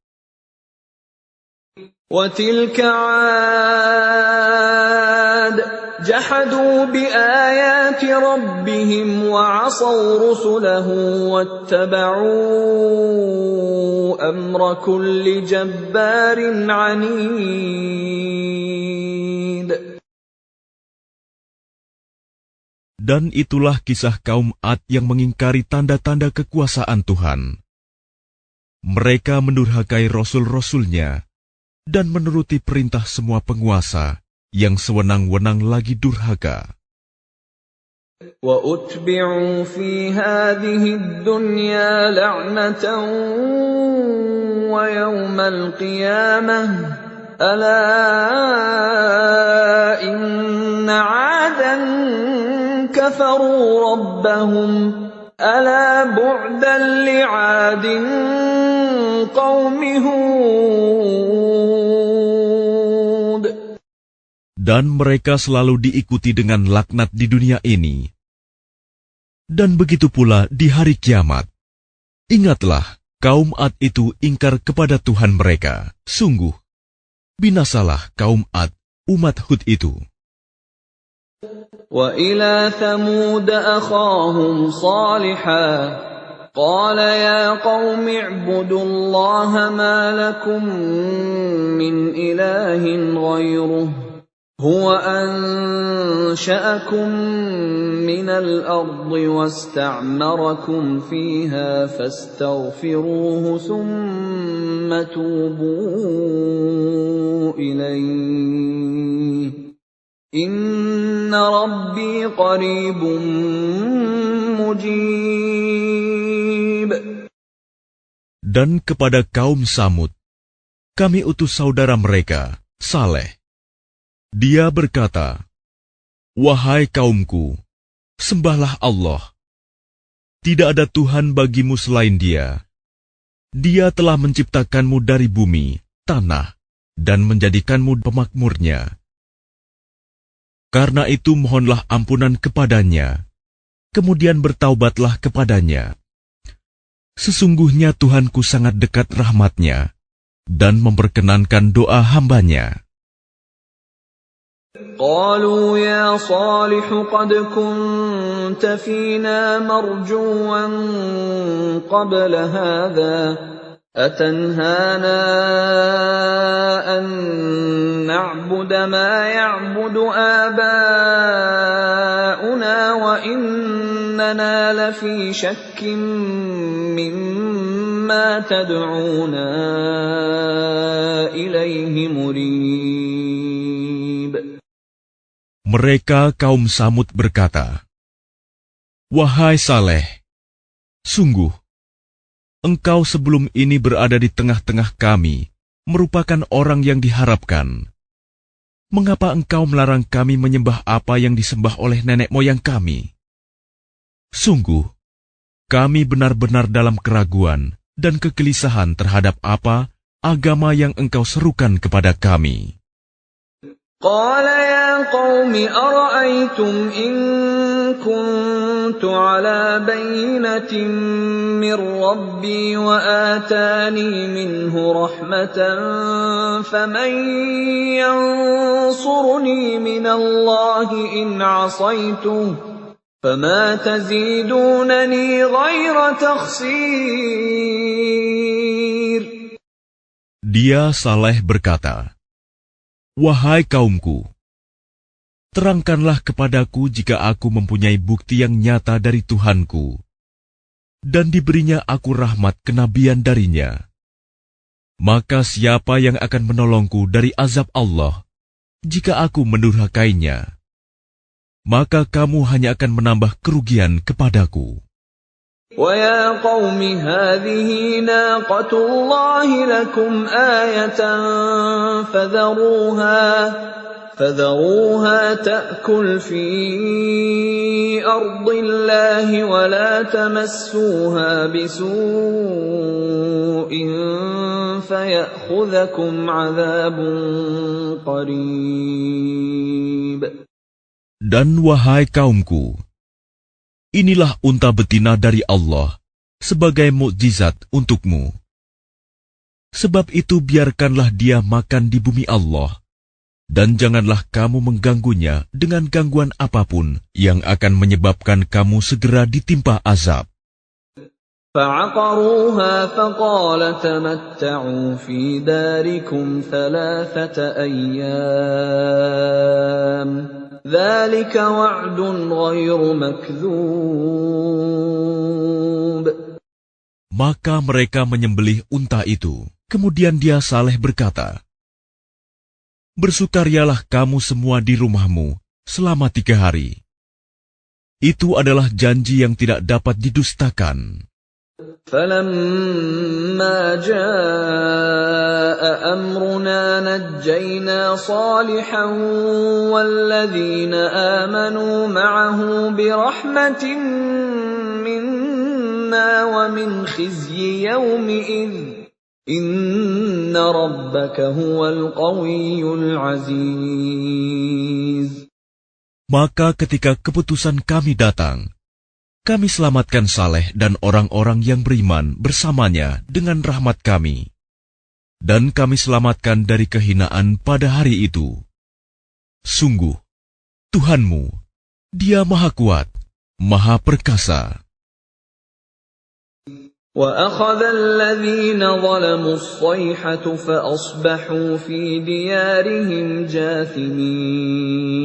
وَتِلْكَ عَادٌ جَحَدُوا بِآيَاتِ رَبِّهِمْ وَعَصَوْا رُسُلَهُ وَاتَّبَعُوا أَمْرَ كُلِّ جَبَّارٍ عَنِيدٍ. Dan itulah kisah kaum Ad yang mengingkari tanda-tanda kekuasaan Tuhan. Mereka mendurhakai rasul-rasulnya dan menuruti perintah semua penguasa yang sewenang-wenang lagi durhaka. وَأُتْبِعُوا فِي هَٰذِهِ الدُّنْيَا لَعْنَةً وَيَوْمَ الْقِيَامَةِ ۗ أَلَا إِنَّ عَادًا كَفَرُوا رَبَّهُمْ ۗ أَلَا بُعْدًا لِّعَادٍ قَوْمِ هُودٍ. Dan mereka selalu diikuti dengan laknat di dunia ini. Dan begitu pula di hari kiamat. Ingatlah, kaum Ad itu ingkar kepada Tuhan mereka. Sungguh, binasalah kaum Ad, umat Hud itu. وَإِلَىٰ ثَمُودَ أَخَاهُمْ صَالِحًا قَالَ يَا قَوْمِ اعْبُدُوا اللَّهَ مَا لَكُم مِّنْ إِلَٰهٍ غَيْرُهُ هُوَ أَنشَأَكُم مِّنَ الْأَرْضِ وَاسْتَعْمَرَكُمْ فِيهَا فَاسْتَغْفِرُوهُ ثُمَّ تُوبُوا إِلَيْهِ إِنَّ رَبِّي قَرِيبٌ مُّجِيبٌ. Dan kepada kaum Samud, kami utus saudara mereka, Saleh. Dia berkata, "Wahai kaumku, sembahlah Allah. Tidak ada Tuhan bagimu selain Dia. Dia telah menciptakanmu dari bumi, tanah, dan menjadikanmu pemakmurnya. Karena itu mohonlah ampunan kepadanya, kemudian bertaubatlah kepadanya. Sesungguhnya Tuhanku sangat dekat rahmatnya, dan memperkenankan doa hambanya." قالوا يا صالح قد كنت فينا مرجوا قبل هذا أتنهانا أن نعبد ما يعبد آباؤنا وإننا لفي شك مما تدعونا إليه مريب. Mereka kaum Samud berkata, "Wahai Saleh, sungguh, engkau sebelum ini berada di tengah-tengah kami, merupakan orang yang diharapkan. Mengapa engkau melarang kami menyembah apa yang disembah oleh nenek moyang kami? Sungguh, kami benar-benar dalam keraguan dan kegelisahan terhadap apa agama yang engkau serukan kepada kami." قال يا قوم أرأيتم إن كنت على بينة من ربي وآتاني منه رحمة فمن ينصرني من الله إن عصيته فما تزيدونني غير تخسير. Dia Saleh berkata, "Wahai kaumku, terangkanlah kepadaku jika aku mempunyai bukti yang nyata dari Tuhanku, dan diberinya aku rahmat kenabian darinya. Maka siapa yang akan menolongku dari azab Allah, jika aku mendurhakainya? Maka kamu hanya akan menambah kerugian kepadaku." وَيَا قَوْمِ هَٰذِهِ نَاقَةُ اللَّهِ لَكُمْ آيَةً فَذَرُوهَا تَأْكُلْ فِي أَرْضِ اللَّهِ وَلَا تَمَسُّوهَا بِسُوءٍ فَيَأْخُذَكُمْ عَذَابٌ قَرِيبٌ. Dan wahai kaumku, inilah unta betina dari Allah sebagai mukjizat untukmu. Sebab itu biarkanlah dia makan di bumi Allah, dan janganlah kamu mengganggunya dengan gangguan apapun yang akan menyebabkan kamu segera ditimpa azab. فَعَقَرُوهَا فَقَالَ تَمَتَّعُوا فِي دَارِكُمْ 3 أَيَّامٍ ذَلِكَ وَعْدٌ غَيْرُ مَكْذُوبٍ. Maka mereka menyembelih unta itu. Kemudian dia Saleh berkata, "Bersukarialah kamu semua di rumahmu selama 3 hari. Itu adalah janji yang tidak dapat didustakan. فَلَمَّا جَاءَ أَمْرُنَا نَجَّيْنَا صَالِحًا وَالَّذِينَ آمَنُوا مَعَهُ بِرَحْمَةٍ مِنَّا وَمِنْ خِزْيِ يَوْمِئِذٍ إِنَّ رَبَّكَ هُوَ الْقَوِيُّ الْعَزِيزُ. Maka ketika keputusan kami datang, kami selamatkan Saleh dan orang-orang yang beriman bersamanya dengan rahmat kami. Dan kami selamatkan dari kehinaan pada hari itu. Sungguh, Tuhanmu, Dia Maha Kuat, Maha Perkasa. وَأَخَذَ الَّذِينَ ظَلَمُوا الصَّيْحَةُ فَأَصْبَحُوا فِي دِيَارِهِمْ جَاثِمِينَ.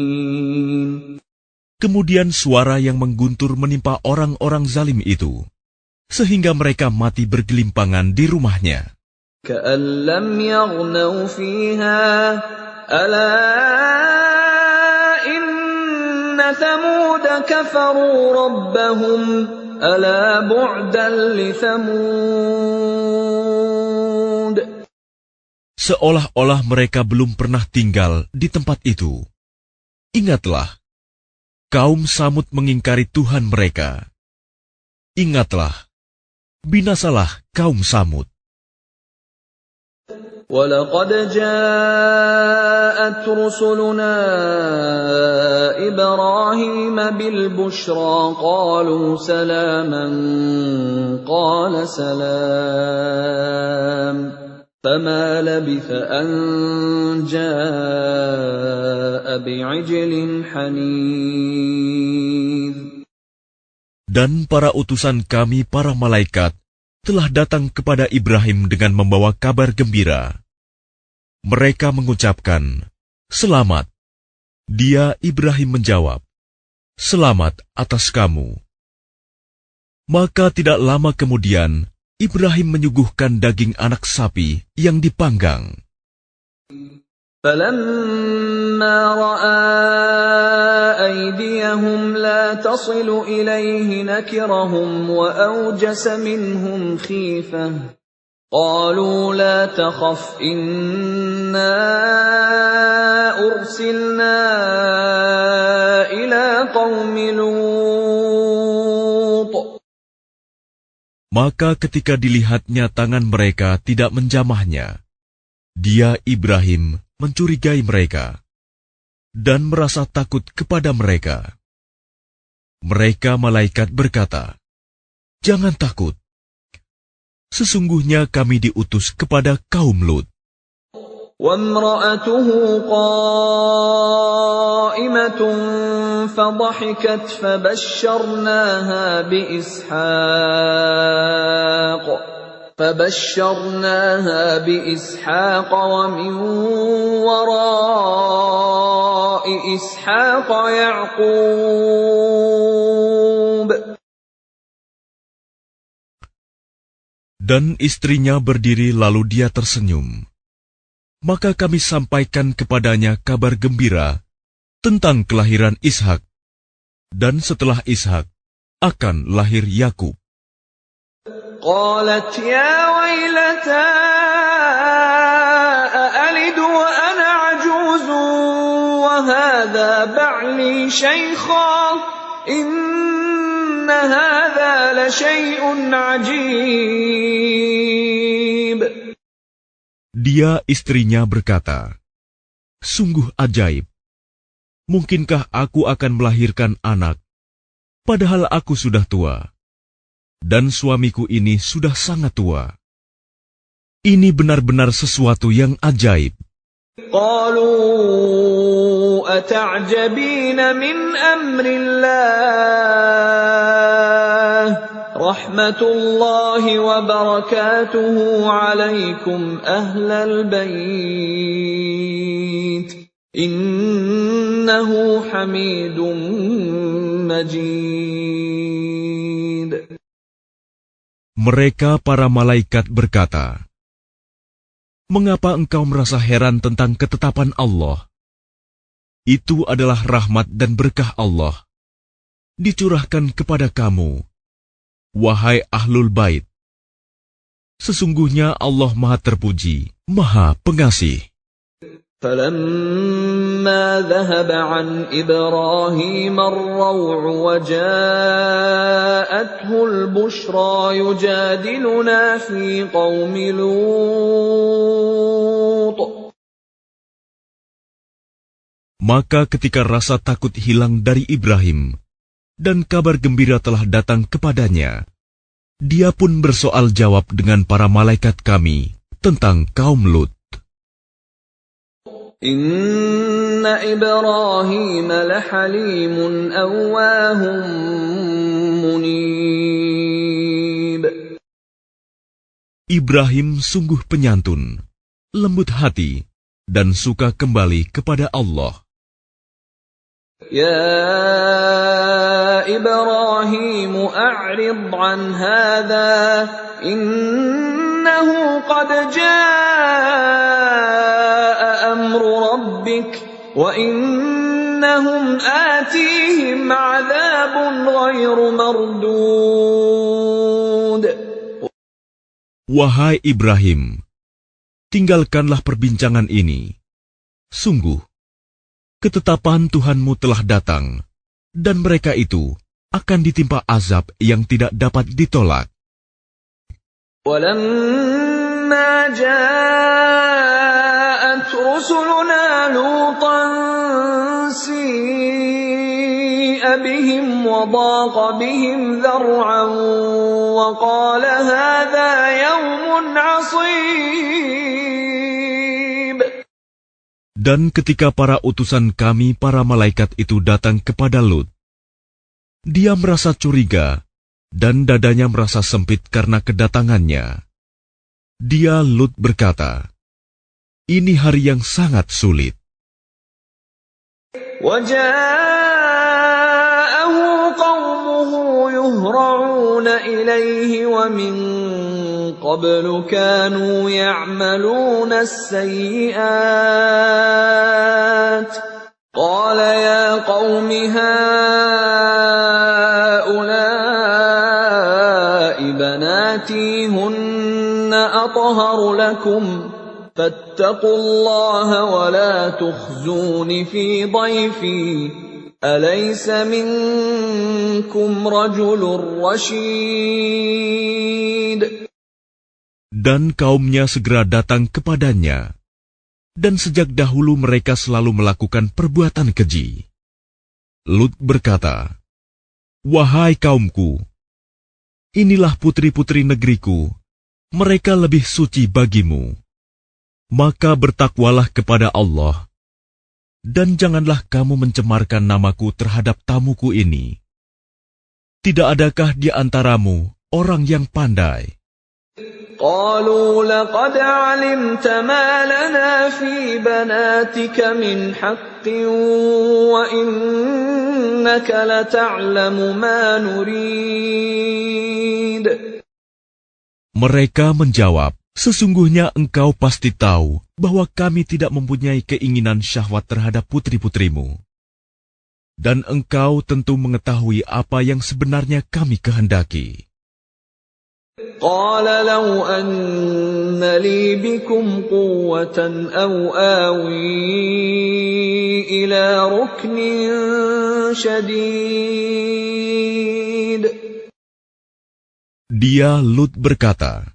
Kemudian suara yang mengguntur menimpa orang-orang zalim itu, sehingga mereka mati bergelimpangan di rumahnya. كَأَن لَّمْ يَغْنَوْا فِيهَا أَلَا إِنَّ ثَمُودَ كَفَرُوا رَبَّهُمْ أَلَا بُعْدًا لِثَمُودَ. Seolah-olah mereka belum pernah tinggal di tempat itu. Ingatlah, kaum Samud mengingkari Tuhan mereka. Ingatlah, binasalah kaum Samud. وَلَقَدْ جَاءَتْ رُسُلُنَا إِبْرَاهِيمَ بِالْبُشْرَىٰ قَالُوا سَلَامًا قَالَ سَلَامٌ فَمَا لَبِثَ أَن جَاءَ بِعِجْلٍ حَنِيذٍ. Dan para utusan kami, para malaikat, telah datang kepada Ibrahim dengan membawa kabar gembira. Mereka mengucapkan, "Selamat." Dia, Ibrahim, menjawab, "Selamat atas kamu." Maka tidak lama kemudian, Ibrahim menyuguhkan daging anak sapi yang dipanggang. فَلَمَّا رَأَىٰ أَيْدِيَهُمْ لَا تَصِلُ إِلَيْهِ نَكِرَهُمْ وَأَوْجَسَ مِنْهُمْ خِيفَةً قَالُوا لَا تَخَفْ إِنَّا أُرْسِلْنَا إِلَىٰ قَوْمِ لُوطٍ. Maka ketika dilihatnya tangan mereka tidak menjamahnya, dia, Ibrahim, mencurigai mereka dan merasa takut kepada mereka. Mereka malaikat berkata, "Jangan takut. Sesungguhnya kami diutus kepada kaum Lut." وَامْرَأَتُهُ قَائِمَةٌ فَضَحِكَتْ فَبَشَّرْنَاهَا بِإِسْحَاقَ وَمِنْ وَرَاءِ إِسْحَاقَ يَعْقُوبَ. Dan istrinya berdiri lalu dia tersenyum. Maka kami sampaikan kepadanya kabar gembira tentang kelahiran Ishak. Dan setelah Ishak akan lahir Yakub. قالت يا ويلتى أألد وأنا عجوز وهذا بعلي شيخا إن هذا لشيء عجيب. Dia, istrinya, berkata, "Sungguh ajaib. Mungkinkah aku akan melahirkan anak, padahal aku sudah tua? Dan suamiku ini sudah sangat tua. Ini benar-benar sesuatu yang ajaib." قالوا أتعجبين من أمر الله رحمة الله وبركاته عليكم أهل البيت إنه حميد مجيد. Mereka para malaikat berkata, "Mengapa engkau merasa heran tentang ketetapan Allah? Itu adalah rahmat dan berkah Allah. dicurahkan kepada kamu, wahai Ahlul Bait. Sesungguhnya Allah Maha Terpuji, Maha Pengasih. فَلَمَّا ذَهَبَ عَنْ إِبْرَاهِيمَ الرَّوْعُ وَجَاءَتْهُ الْبُشْرَى يُجَادِلُنَا فِي قَوْمِ لُوطٍ. Maka ketika rasa takut hilang dari Ibrahim, dan kabar gembira telah datang kepadanya, dia pun bersoal jawab dengan para malaikat kami tentang kaum Lut. Inna Ibrahim lahalimun awwahum munib. Ibrahim sungguh penyantun, lembut hati, dan suka kembali kepada Allah. Ya Ibrahim a'rid an hadha innahu qad jaa amru rabbik wa innahum atihim 'adzabun ghairu mardud. Wahai Ibrahim, tinggalkanlah perbincangan ini. Sungguh, ketetapan Tuhanmu telah datang, dan mereka itu akan ditimpa azab yang tidak dapat ditolak. وَلَمَّا جَاءَتْ رُسُلُنَا لُوطًا سِيءَ بِهِمْ وَضَاقَ بِهِمْ ذَرْعًا وَقَالَ هَذَا يَوْمٌ عَصِيبٌ. Dan ketika para utusan kami, para malaikat itu datang kepada Lut, dia merasa curiga, dan dadanya merasa sempit karena kedatangannya. Dia, Lut, berkata, "Ini hari yang sangat sulit." وَجَاءَهُ قَوْمُهُ يُهْرَعُونَ إِلَيْهِ وَمِنْ قَبْلُ كَانُوا يَعْمَلُونَ السَّيِّئَاتِ قَالَ يَا قَوْمِ هَؤُلَاءِ بَنَاتِي هُنَّ أَطْهَرُ لَكُمْ فَاتَّقُوا اللَّهَ وَلَا تُخْزُونِ فِي ضَيْفِي أَلَيْسَ مِنكُمْ رَجُلٌ رَّشِيدٌ. Dan kaumnya segera datang kepadanya, dan sejak dahulu mereka selalu melakukan perbuatan keji. Lut berkata, "Wahai kaumku, inilah putri-putri negeriku, mereka lebih suci bagimu. Maka bertakwalah kepada Allah, dan janganlah kamu mencemarkan namaku terhadap tamuku ini. Tidak adakah di antaramu orang yang pandai?" قالوا لقد علمت ما لنا في بناتك من حق وإنك لتعلم ما نريد. Mereka menjawab, "Sesungguhnya engkau pasti tahu bahwa kami tidak mempunyai keinginan syahwat terhadap putri-putrimu. Dan engkau tentu mengetahui apa yang sebenarnya kami kehendaki." قال لو أن لي بكم قوة أو آوي إلى ركن شديد. Dia, Lut, berkata,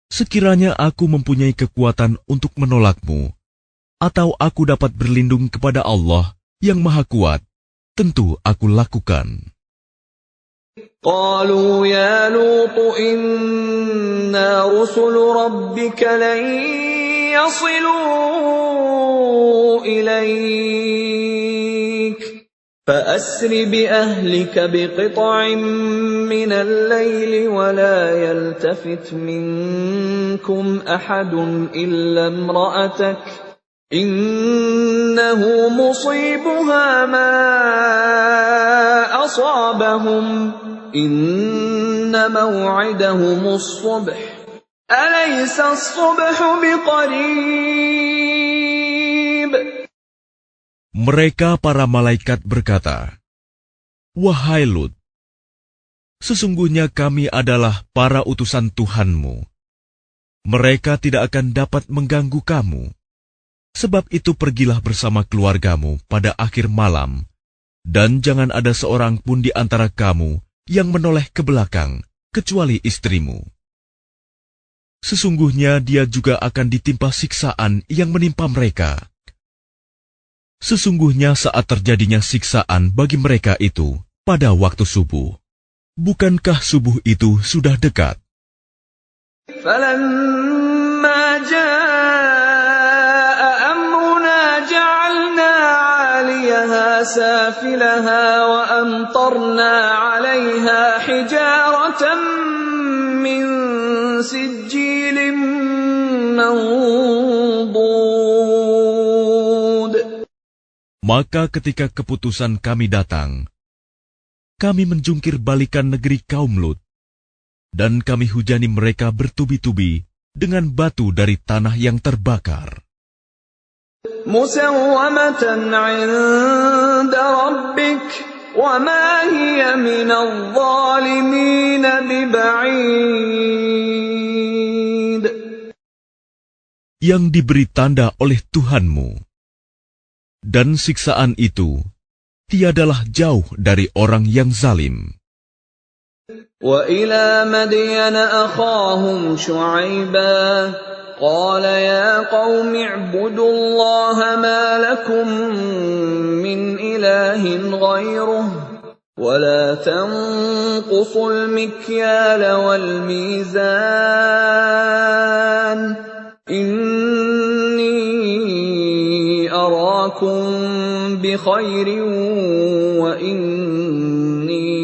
"Sekiranya aku mempunyai kekuatan untuk menolakmu, atau aku dapat berlindung kepada Allah yang Maha Kuat, tentu aku lakukan." قالوا يا لوط إنا رسل ربك لن يصلوا إليك فأسر بأهلك بقطع من الليل ولا يلتفت منكم أحد إلا امرأتك إنه مصيبها ما أصابهم إن موعدهم الصبح أليس الصبح بقريب. Mereka para malaikat berkata, Wahai Lut, sesungguhnya kami adalah para utusan Tuhanmu. Mereka tidak akan dapat mengganggu kamu. Sebab itu pergilah bersama keluargamu pada akhir malam, dan jangan ada seorang pun di antara kamu yang menoleh ke belakang, kecuali istrimu. Sesungguhnya dia juga akan ditimpa siksaan yang menimpa mereka. Sesungguhnya saat terjadinya siksaan bagi mereka itu pada waktu subuh. Bukankah subuh itu sudah dekat? فَلَمَّا جَاءَ أَمْرُنَا جَعَلْنَا عَالِيَهَا سَافِلَهَا وَأَمْطَرْنَا عَلَيْهَا حِجَارَةً مِّن سِجِّيلٍ مَّنضُودٍ. Maka ketika keputusan kami datang, kami menjungkir balikan negeri kaum Lut, dan kami hujani mereka bertubi-tubi dengan batu dari tanah yang terbakar. مُّسَوَّمَةً عِندَ رَبِّكَ وَمَا هِيَ مِنَ الظَّالِمِينَ بِبَعِيدٍ. Yang diberi tanda oleh Tuhanmu. Dan siksaan itu tiadalah jauh dari orang yang zalim. وَإِلَى مَدْيَنَ أَخَاهُمْ شُعَيْبًا قَالَ يَا قَوْمِ اعْبُدُوا اللَّهَ مَا لَكُمْ مِنْ إِلَٰهٍ غَيْرُهُ وَلَا تَنقُصُوا الْمِكْيَالَ وَالْمِيزَانَ إِنِّي أَرَاكُمْ بِخَيْرٍ وَإِنِّي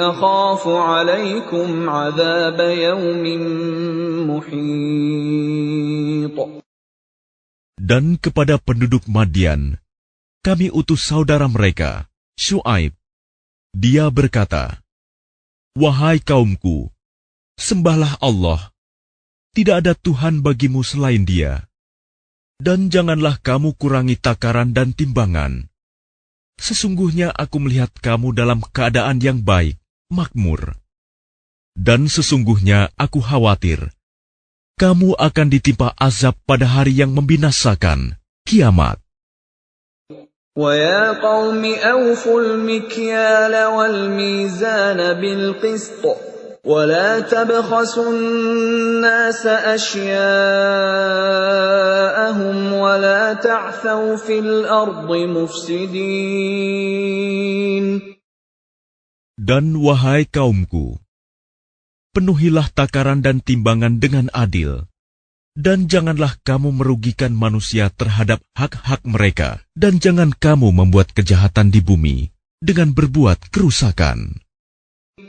أَخَافُ عَلَيْكُمْ عَذَابَ يَوْمٍ مُحِيطٍ. Dan kepada penduduk Madian, kami utus saudara mereka, Syuaib. Dia berkata, "Wahai kaumku, sembahlah Allah. Tidak ada Tuhan bagimu selain Dia. Dan janganlah kamu kurangi takaran dan timbangan. Sesungguhnya aku melihat kamu dalam keadaan yang baik, makmur. Dan sesungguhnya aku khawatir, kamu akan ditimpa azab pada hari yang membinasakan, kiamat." وَيَا قَوْمِ أَوْفُوا الْمِكْيَالَ وَالْمِيزَانَ بِالْقِسْطِ وَلَا تَبْخَسُوا النَّاسَ أَشْيَاءَهُمْ وَلَا تَعْثَوْا فِي الْأَرْضِ مُفْسِدِينَ. Dan wahai kaumku, penuhilah takaran dan timbangan dengan adil, dan janganlah kamu merugikan manusia terhadap hak-hak mereka, dan jangan kamu membuat kejahatan di bumi dengan berbuat kerusakan.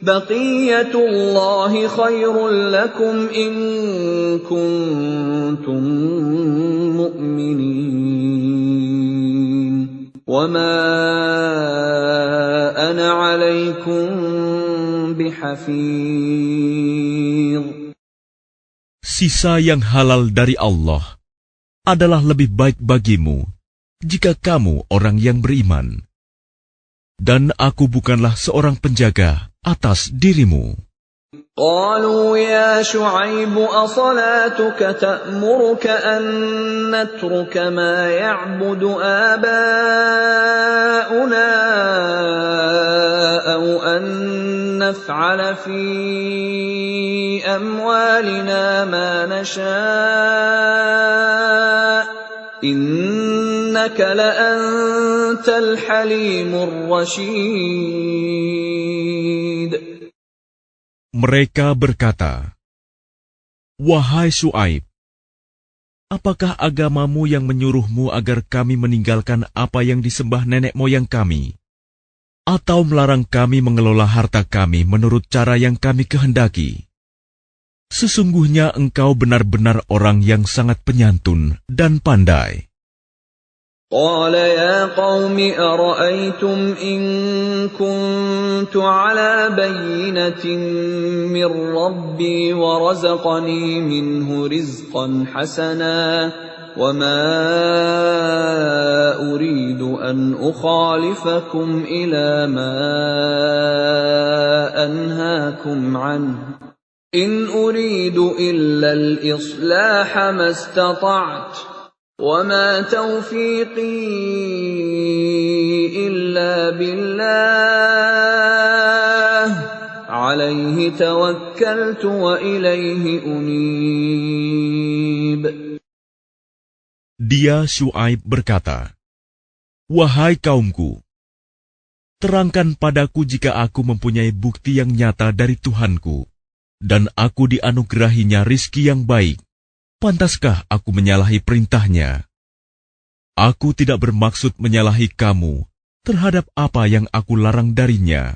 بَقِيَّةُ اللَّهِ خَيْرٌ لَكُمْ إِن كُنتُم مُّؤْمِنِينَ وَمَا أَنَا عَلَيْكُمْ بِحَفِيظٍ. Sisa yang halal dari Allah adalah lebih baik bagimu jika kamu orang yang beriman. Dan aku bukanlah seorang penjaga atas dirimu. قالوا يا شعيب أصلاتك تأمرك أن نترك ما يعبد آباؤنا أو أن نفعل في أموالنا ما نشاء إنك لأنت الحليم الرشيد. Mereka berkata, "Wahai Syuaib, apakah agamamu yang menyuruhmu agar kami meninggalkan apa yang disembah nenek moyang kami, atau melarang kami mengelola harta kami menurut cara yang kami kehendaki? Sesungguhnya engkau benar-benar orang yang sangat penyantun dan pandai." قال يا قوم أرأيتم إن كنت على بينة من ربي ورزقني منه رزقا حسنا وَمَا أُرِيدُ أَنْ أُخَالِفَكُمْ إِلَى مَا أَنْهَاكُمْ عَنْهُ إِنْ أُرِيدُ إِلَّا الْإِصْلَاحَ مَا اسْتَطَعْتُ وَمَا تَوْفِيقِي إِلَّا بِاللَّهِ عَلَيْهِ تَوَكَّلْتُ وَإِلَيْهِ أُنِيبُ. Dia Syuaib berkata, "Wahai kaumku, terangkan padaku jika aku mempunyai bukti yang nyata dari Tuhanku, dan aku dianugerahinya rizki yang baik. Pantaskah aku menyalahi perintahnya? Aku tidak bermaksud menyalahi kamu terhadap apa yang aku larang darinya.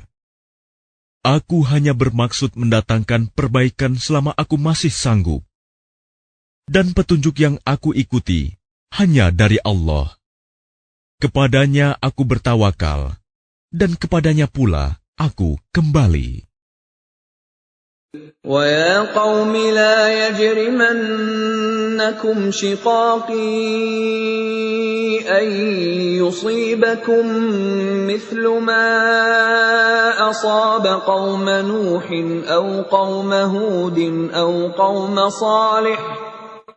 Aku hanya bermaksud mendatangkan perbaikan selama aku masih sanggup. Dan petunjuk yang aku ikuti hanya dari Allah. Kepadanya aku bertawakal, dan kepadanya pula aku kembali." وَيَا قَوْمِ لَا يَجْرِمَنَّكُمْ شِقَاقِي أَن يُصِيبَكُم مِّثْلُ مَا أَصَابَ قَوْمَ نُوحٍ أَوْ قَوْمَ هُودٍ أَوْ قَوْمَ صَالِحٍ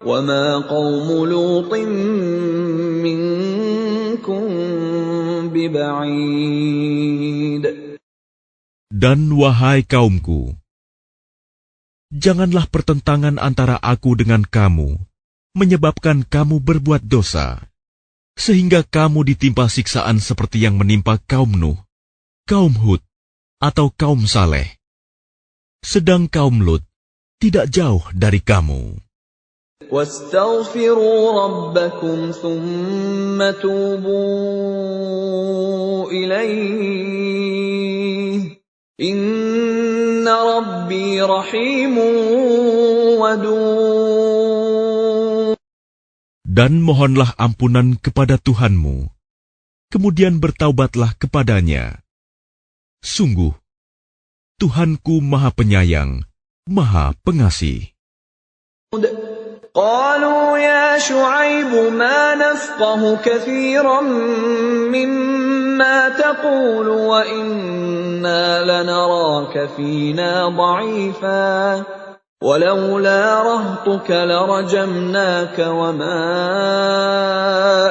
وَمَا قَوْمُ لُوطٍ مِّنكُم بِبَعِيدٍ. Dan wahai kaumku, janganlah pertentangan antara aku dengan kamu menyebabkan kamu berbuat dosa, sehingga kamu ditimpa siksaan seperti yang menimpa kaum Nuh, kaum Hud, atau kaum Saleh. Sedang kaum Lut tidak jauh dari kamu. وَاسْتَغْفِرُوا رَبَّكُمْ ثُمَّ تُوبُوا إِلَيْهِ إِنَّ رَبِّي رَحِيمٌ وَدُودٌ. Dan mohonlah ampunan kepada Tuhanmu, kemudian bertaubatlah kepadanya. Sungguh, Tuhanku Maha Penyayang, Maha Pengasih. قالوا يا شعيب ما نفقه كثيرا مما تقول وإنا لنراك فينا ضعيفا ولولا رهطك لرجمناك وما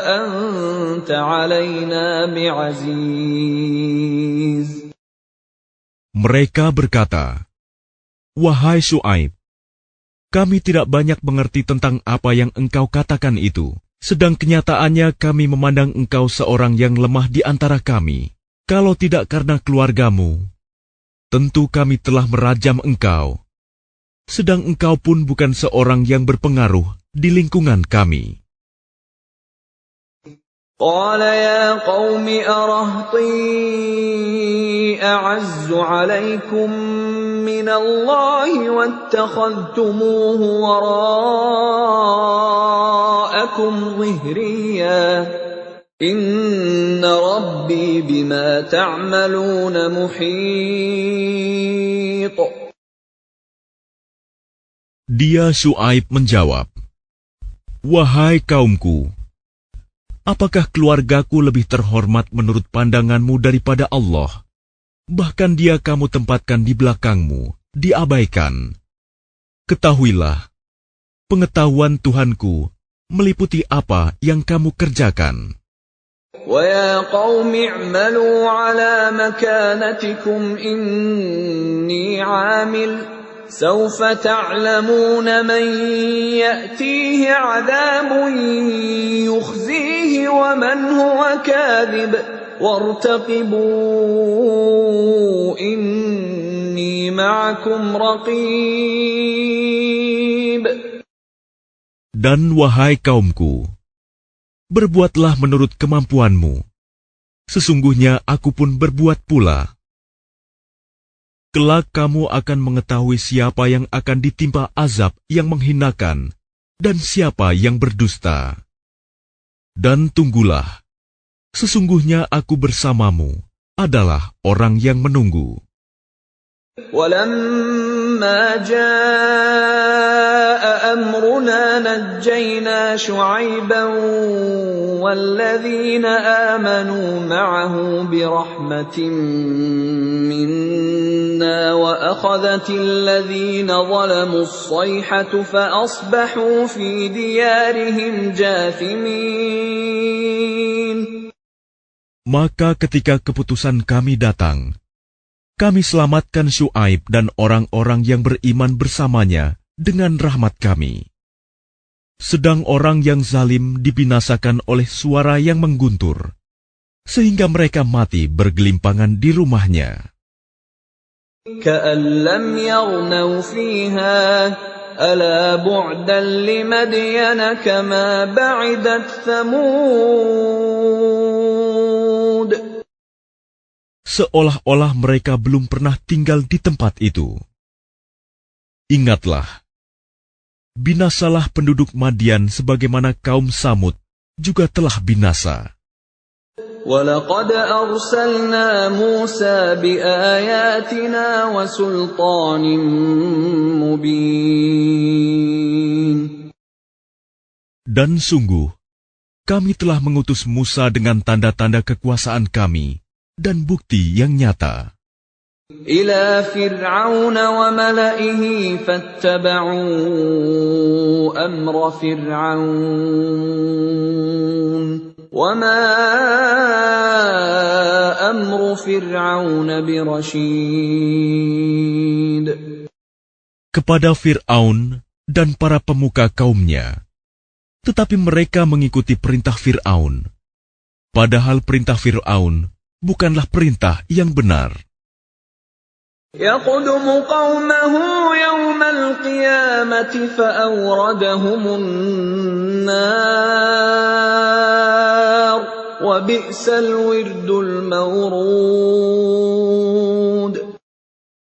أنت علينا بعزيز. Mereka berkata, "Wahai Syuaib, kami tidak banyak mengerti tentang apa yang engkau katakan itu. Sedang kenyataannya kami memandang engkau seorang yang lemah di antara kami. Kalau tidak karena keluargamu, tentu kami telah merajam engkau. Sedang engkau pun bukan seorang yang berpengaruh di lingkungan kami." قال يا قوم أرهطي أعز عليكم من الله واتخذتموه وراءكم ظهريا إن ربي بما تعملون محيط. Dia Syuaib menjawab, "Wahai kaumku, apakah keluargaku lebih terhormat menurut pandanganmu daripada Allah? Bahkan dia kamu tempatkan di belakangmu, diabaikan. Ketahuilah, pengetahuan Tuhanku meliputi apa yang kamu kerjakan." وَيَا قَوْمِ اعْمَلُوا عَلَى مَكَانَتِكُمْ إِنِّي عَامِلٌ سَوْفَ تَعْلَمُونَ مَنْ يَأْتِيهِ عَذَابٌ يُخْزِيهِ وَمَنْ هُوَ كَاذِبٌ وَارْتَقِبُوا إِنِّي مَعَكُمْ رَقِيبٌ. Dan wahai kaumku, berbuatlah menurut kemampuanmu. Sesungguhnya aku pun berbuat pula. Kelak kamu akan mengetahui siapa yang akan ditimpa azab yang menghinakan dan siapa yang berdusta. Dan tunggulah, sesungguhnya aku bersamamu adalah orang yang menunggu. وَلَمَّا جَاءَ أمرنا نجينا شعيبا والذين آمنوا معه برحمة منا وأخذت الذين ظلموا الصيحة فأصبحوا في ديارهم جاثمين. Maka ketika keputusan kami datang, kami selamatkan Syuaib dan orang-orang yang beriman bersamanya dengan rahmat kami. Sedang orang yang zalim dibinasakan oleh suara yang mengguntur, sehingga mereka mati bergelimpangan di rumahnya. كأن لم يغنوا فيها ألا بعدا لمدين كما بعدت ثمود. Seolah-olah mereka belum pernah tinggal di tempat itu. Ingatlah, binasalah penduduk Madian sebagaimana kaum Samud juga telah binasa. وَلَقَدْ أَرْسَلْنَا مُوسَى بِآيَاتِنَا وَسُلْطَانٍ مُبِينٍ. Dan sungguh, kami telah mengutus Musa dengan tanda-tanda kekuasaan kami dan bukti yang nyata. إِلَى فِرْعَوْنَ وَمَلَئِهِ فَاتَّبَعُوا أَمْرَ فِرْعَوْنَ وَمَا أَمْرُ فِرْعَوْنَ بِرَشِيدٍ. Kepada Fir'aun dan para pemuka kaumnya, tetapi mereka mengikuti perintah Fir'aun, padahal perintah Fir'aun bukanlah perintah yang benar. يَقْدُمُ قَوْمَهُ يَوْمَ الْقِيَامَةِ فَأَوْرَدَهُمُ النَّارَ وَبِئْسَ الْوِرْدُ الْمَوْرُودُ.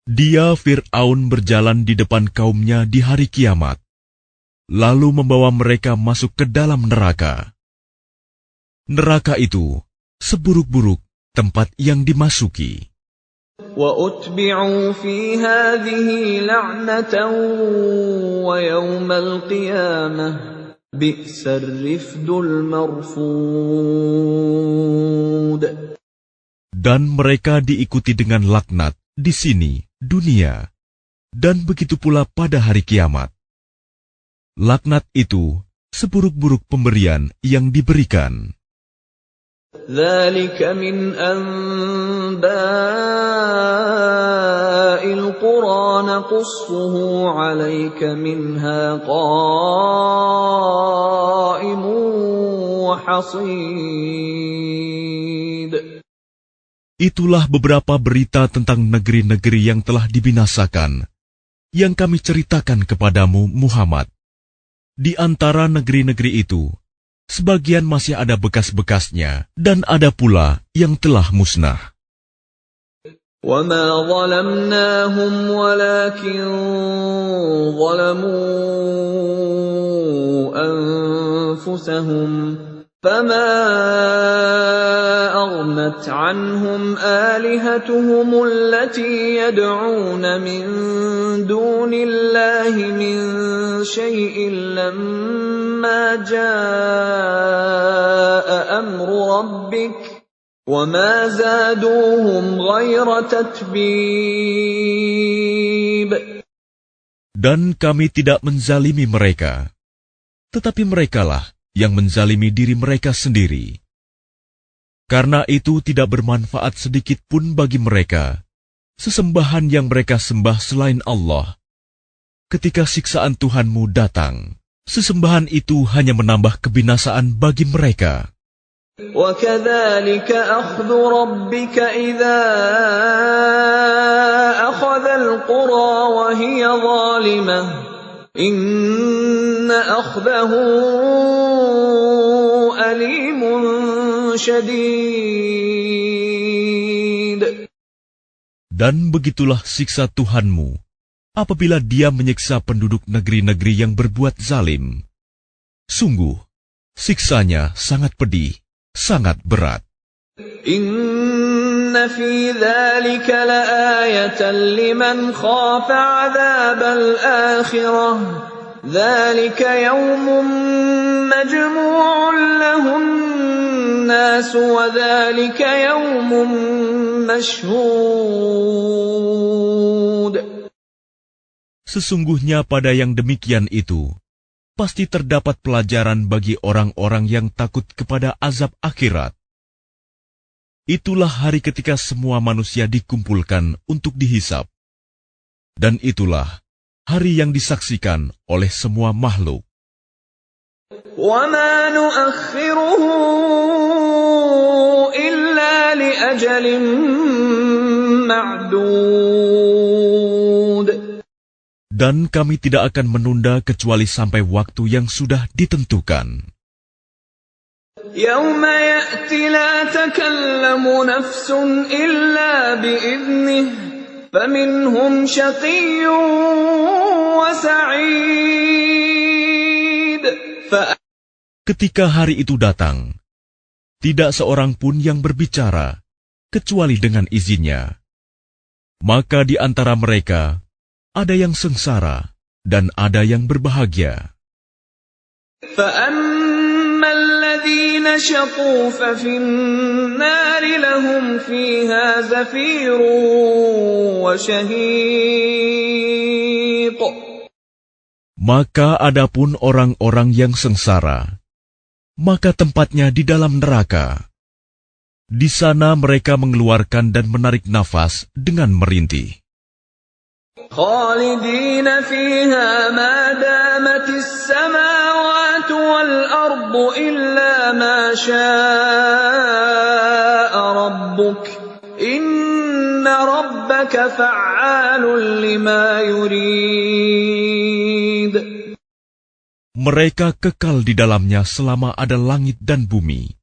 Dia Fir'aun berjalan di depan kaumnya di hari kiamat, lalu membawa mereka masuk ke dalam neraka. Neraka itu seburuk-buruk tempat yang dimasuki. وَأُتْبِعُوا فِي هَذِهِ لَعْنَةً وَيَوْمَ الْقِيَامَةِ بِئْسَ الرِّفْدُ الْمَرْفُودُ. Dan mereka diikuti dengan laknat di sini, dunia, dan begitu pula pada hari kiamat. Laknat itu seburuk-buruk pemberian yang diberikan. ذَلِكَ مِنْ أَنْبَاءِ الْقُرَى نَقُصُّهُ عَلَيْكَ مِنْهَا قَائِمٌ وَحَصِيدٌ. Itulah beberapa berita tentang negeri-negeri yang telah dibinasakan, yang kami ceritakan kepadamu, Muhammad. Di antara negeri-negeri itu, sebagian masih ada bekas-bekasnya, dan ada pula yang telah musnah. وَمَا ظَلَمْنَاهُمْ وَلَكِنْ ظَلَمُوا أَنفُسَهُمْ فَمَا أَغْنَتْ عَنْهُمْ آلِهَتُهُمُ الَّتِي يَدْعُونَ مِنْ دُونِ اللَّهِ مِنْ شَيْءٍ لَمَّا جَاءَ أَمْرُ رَبِّكَ وَمَا زَادُوهُمْ غَيْرَ تَتْبِيبٍ. Dan kami tidak menzalimi mereka, tetapi merekalah yang menzalimi diri mereka sendiri. Karena itu tidak bermanfaat sedikit pun bagi mereka sesembahan yang mereka sembah selain Allah. Ketika siksaan Tuhanmu datang, sesembahan itu hanya menambah kebinasaan bagi mereka. وَكَذَلِكَ أَخْذُ رَبِّكَ إِذَا أَخَذَ الْقُرَى وَهِيَ ظَالِمَةٌ إِنَّ أَخْذَهُ أَلِيمٌ شَدِيدٌ. Dan begitulah siksa Tuhanmu apabila Dia menyiksa penduduk negeri-negeri yang berbuat zalim. Sungguh, siksanya sangat pedih, sangat berat. إِنَّ فِي ذَلِكَ لَآيَةً لِمَنْ خَافَ عَذَابَ الْآخِرَةِ ذلك يوم مجموع له الناس وذلك يوم مشهود. Sesungguhnya pada yang demikian itu, pasti terdapat pelajaran bagi orang-orang yang takut kepada azab akhirat. Itulah hari ketika semua manusia dikumpulkan untuk dihisap. Dan itulah hari yang disaksikan oleh semua makhluk. وَمَا نُؤَخِّرُهُ إِلَّا لِأَجَلٍ مَّعْدُودٍ. Dan kami tidak akan menunda kecuali sampai waktu yang sudah ditentukan. يَوْمَ يَأْتِ لَا تَكَلَّمُ نَفْسٌ إِلَّا بِإِذْنِهِ فَمِنْهُمْ شَقِيٌّ وَسَعِيدٌ. Ketika hari itu datang, tidak seorang pun yang berbicara kecuali dengan izinnya. Maka di antara mereka ada yang sengsara dan ada yang berbahagia. فَأَمَّا الَّذِينَ شَقُوا فَفِي النَّارِ لَهُمْ فِيهَا زَفِيرٌ وَشَهِيقٌ. Maka adapun orang-orang yang sengsara, maka tempatnya di dalam neraka. Di sana mereka mengeluarkan dan menarik nafas dengan merintih. خالدين فيها ما دامت السماوات والأرض إلا ما شاء ربك إن ربك فعال لما يريد. Mereka kekal di dalamnya selama ada langit dan bumi,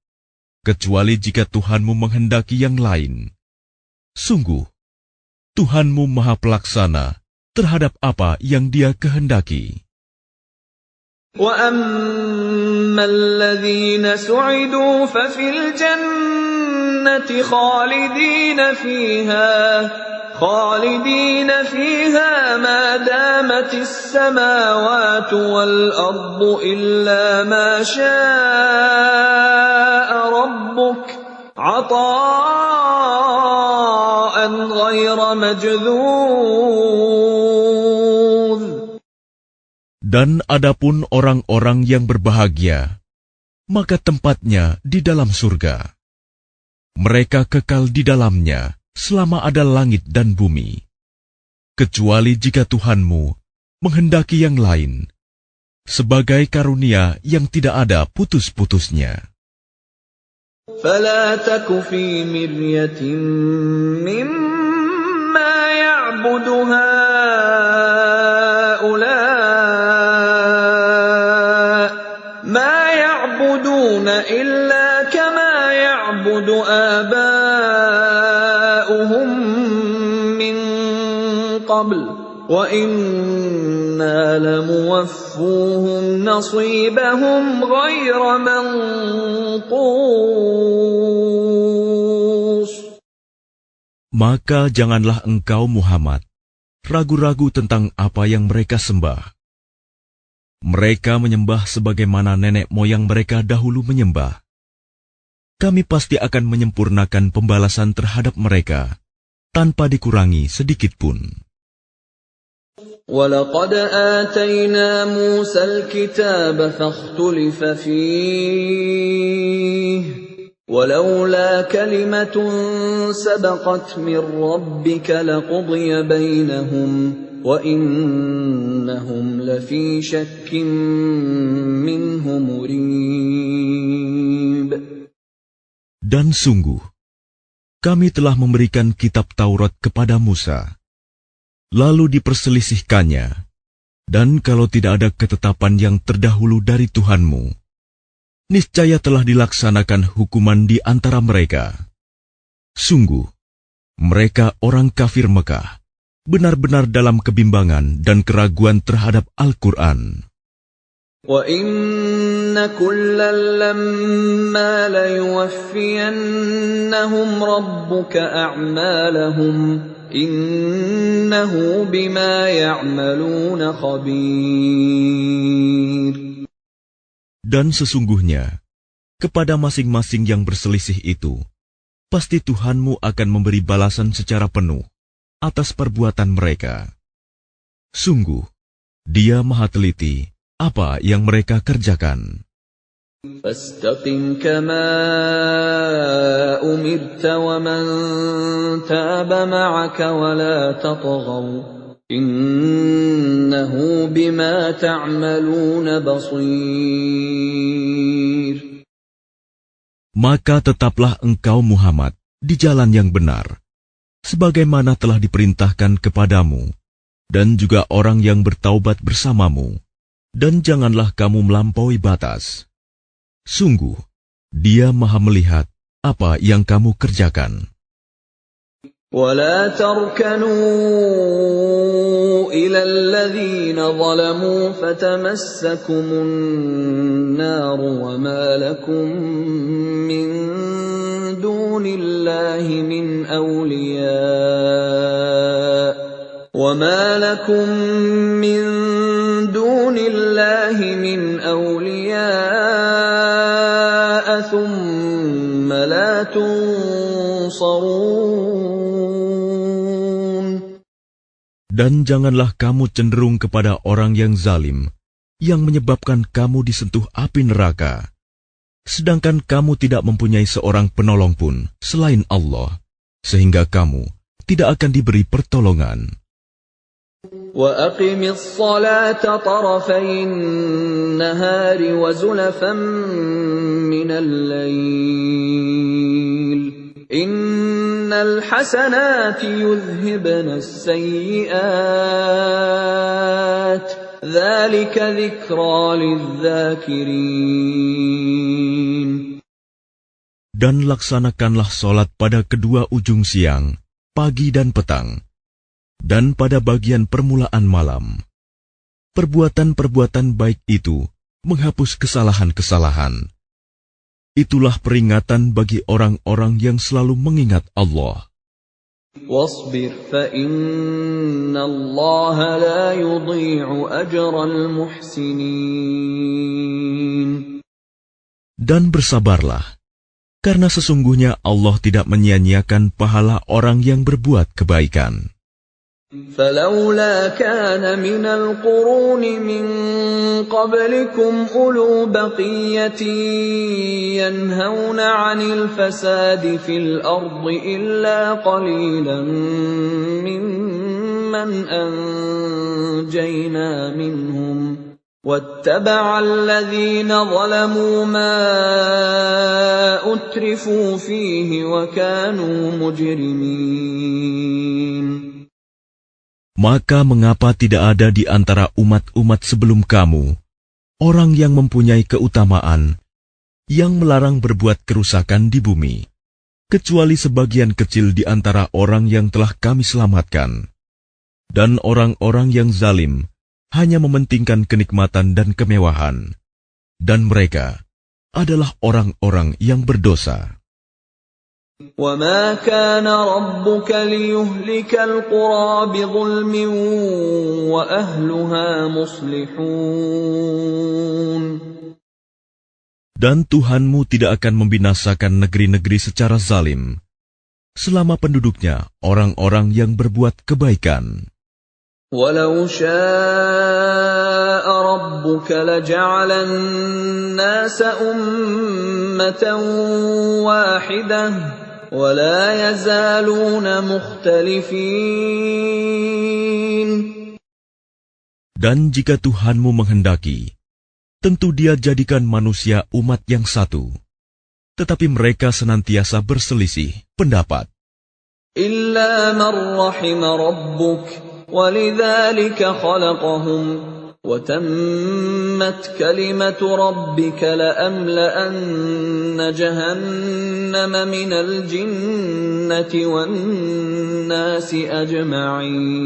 kecuali jika Tuhanmu menghendaki yang lain. Sungguh, Tuhanmu Maha Pelaksana terhadap apa yang Dia kehendaki. وَأَمَّا الَّذِينَ سُعِدُوا فَفِي الْجَنَّةِ خَالِدِينَ فِيهَا مَا دَامَتِ السَّمَاوَاتُ وَالْأَرْضُ إِلَّا مَا شَاءَ رَبُّكَ عَطَاءً غَيْرَ مَجْذُوذٍ. Dan adapun orang-orang yang berbahagia, maka tempatnya di dalam surga. Mereka kekal di dalamnya selama ada langit dan bumi, kecuali jika Tuhanmu menghendaki yang lain, sebagai karunia yang tidak ada putus-putusnya. فَلَا تَكُ فِي مِرْيَةٍ مِّمَّا يَعْبُدُ هَٰؤُلَاءِ مَا يَعْبُدُونَ إِلَّا كَمَا يَعْبُدُ آبَاؤُهُم مِّن قَبْلُ وَإِنَّا لَمُوَفُّوهُمْ نَصِيبَهُمْ غَيْرَ مَنقُوصٍ. Maka janganlah engkau Muhammad ragu-ragu tentang apa yang mereka sembah. Mereka menyembah sebagaimana nenek moyang mereka dahulu menyembah. Kami pasti akan menyempurnakan pembalasan terhadap mereka tanpa dikurangi sedikitpun. وَلَقَدْ آتَيْنَا مُوسَى الْكِتَابَ فَاخْتُلِفَ فِيهِ وَلَوْلَا كَلِمَةٌ سَبَقَتْ مِنْ رَبِّكَ لَقُضِيَ بَيْنَهُمْ وَإِنَّهُمْ لَفِي شَكٍّ مِّنْهُ مُرِيبٍ. Dan sungguh, kami telah memberikan kitab Taurat kepada Musa. Lalu diperselisihkannya, dan kalau tidak ada ketetapan yang terdahulu dari Tuhanmu, niscaya telah dilaksanakan hukuman di antara mereka. Sungguh, mereka orang kafir Mekah, benar-benar dalam kebimbangan dan keraguan terhadap Al-Quran. وَإِنَّ كُلًّا لَّمَّا لَيُوَفِّيَنَّهُمْ رَبُّكَ أَعْمَالَهُمْ إِنَّهُ بِمَا يَعْمَلُونَ خَبِيرٌ. Dan sesungguhnya, kepada masing-masing yang berselisih itu, pasti Tuhanmu akan memberi balasan secara penuh atas perbuatan mereka. Sungguh, Dia Maha Teliti apa yang mereka kerjakan. فَاسْتَقِمْ كَمَا أُمِرْتَ وَمَنْ تَابَ مَعَكَ وَلَا تَطْغَوْا إِنَّهُ بِمَا تَعْمَلُونَ بَصِيرٌ. Maka tetaplah engkau Muhammad di jalan yang benar, sebagaimana telah diperintahkan kepadamu, dan juga orang yang bertaubat bersamamu, dan janganlah kamu melampaui batas. Sungguh, Dia Maha melihat apa yang kamu kerjakan. وَلَا تَرْكَنُوا إِلَى الَّذِينَ ظَلَمُوا فَتَمَسَّكُمُ النَّارُ وَمَا لَكُم مِّن دُونِ اللَّهِ مِنْ أَوْلِيَاءَ ثُمَّ لَا تُنصَرُونَ. Dan janganlah kamu cenderung kepada orang yang zalim, yang menyebabkan kamu disentuh api neraka, sedangkan kamu tidak mempunyai seorang penolong pun selain Allah, sehingga kamu tidak akan diberi pertolongan. وَأَقِمِ الصَّلَاةَ طَرَفَيِ النَّهَارِ وَزُلَفًا مِّنَ اللَّيْلِ إِنَّ الْحَسَنَاتِ يُذْهِبْنَ السَّيِّئَاتِ ذَلِكَ ذِكْرَى لِلذَّاكِرِينَ. Dan laksanakanlah solat pada kedua ujung siang, pagi dan petang, dan pada bagian permulaan malam. Perbuatan-perbuatan baik itu menghapus kesalahan-kesalahan. Itulah peringatan bagi orang-orang yang selalu mengingat Allah. وَاصْبِرْ فَإِنَّ اللَّهَ لَا يُضِيعُ أَجْرَ الْمُحْسِنِينَ. Dan bersabarlah, karena sesungguhnya Allah tidak menyia-nyiakan pahala orang yang berbuat kebaikan. فَلَوْلَا كَانَ مِنَ الْقُرُونِ مِنْ قَبْلِكُمْ أُولُو بَقِيَّةٍ يَنْهَوْنَ عَنِ الْفَسَادِ فِي الْأَرْضِ إِلَّا قَلِيلًا مِّمَّنْ أَنْجَيْنَا مِنْهُمْ وَاتَّبَعَ الَّذِينَ ظَلَمُوا مَا أُتْرِفُوا فِيهِ وَكَانُوا مُجْرِمِينَ. Maka mengapa tidak ada di antara umat-umat sebelum kamu orang yang mempunyai keutamaan, yang melarang berbuat kerusakan di bumi, kecuali sebagian kecil di antara orang yang telah kami selamatkan. Dan orang-orang yang zalim hanya mementingkan kenikmatan dan kemewahan, dan mereka adalah orang-orang yang berdosa. وَمَا كَانَ رَبُّكَ لِيُهْلِكَ الْقُرَىٰ بِظُلْمٍ وَأَهْلُهَا مُصْلِحُونَ. Dan Tuhanmu tidak akan membinasakan negeri-negeri secara zalim, selama penduduknya orang-orang yang berbuat kebaikan. وَلَوْ شَاءَ رَبُّكَ لَجَعَلَ النَّاسَ أُمَّةً وَاحِدَةً وَلَا يَزَالُونَ مُخْتَلِفِينَ. Dan jika Tuhanmu menghendaki, tentu Dia jadikan manusia umat yang satu, tetapi mereka senantiasa berselisih pendapat. إِلَّا مَنْ رَحِمَ رَبُّكَ وَلِذَلِكَ خَلَقَهُمْ وَتَمَّتْ كَلِمَةُ رَبِّكَ لَأَمْلَأَنَّ جَهَنَّمَ مِنَ الْجِنَّةِ وَالنَّاسِ أَجْمَعِينَ.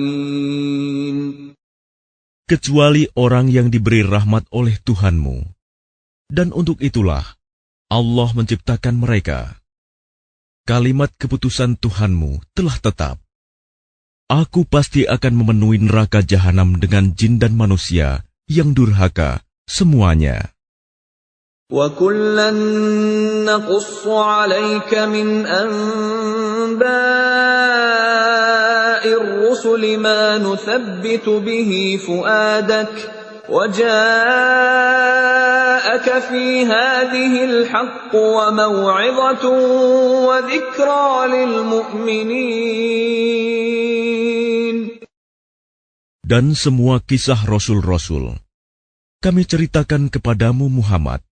Kecuali orang yang diberi rahmat oleh Tuhanmu. Dan untuk itulah Allah menciptakan mereka. Kalimat keputusan Tuhanmu telah tetap. Aku pasti akan memenuhi neraka jahanam dengan jin dan manusia yang durhaka semuanya. وَكُلًّا نَّقُصُّ عَلَيْكَ مِنْ أَنبَاءِ الرُّسُلِ مَا نُثَبِّتُ بِهِ فُؤَادَكَ وَجَاءَكَ فِي هَٰذِهِ الْحَقُّ وَمَوْعِظَةٌ وَذِكْرَىٰ لِلْمُؤْمِنِينَ. Dan semua kisah Rasul-Rasul kami ceritakan kepadamu Muhammad,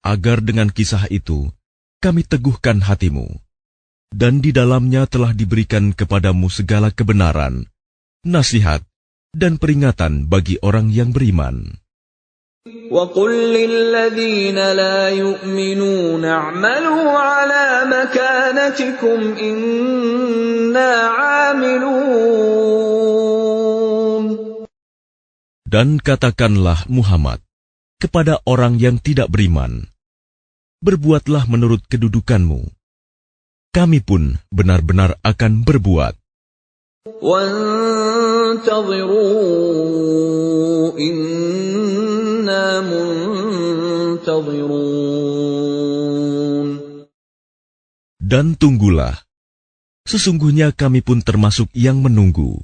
agar dengan kisah itu kami teguhkan hatimu, dan di dalamnya telah diberikan kepadamu segala kebenaran, nasihat, dan peringatan bagi orang yang beriman. وَقُل لِّلَّذِينَ لَا يُؤْمِنُونَ اعْمَلُوا عَلَىٰ مَكَانَتِكُمْ إِنَّا عَامِلُونَ. Dan katakanlah Muhammad kepada orang yang tidak beriman, berbuatlah menurut kedudukanmu. Kami pun benar-benar akan berbuat. وَانتَظِرُوا إِنَّا مُنتَظِرُونَ. Dan tunggulah, sesungguhnya kami pun termasuk yang menunggu.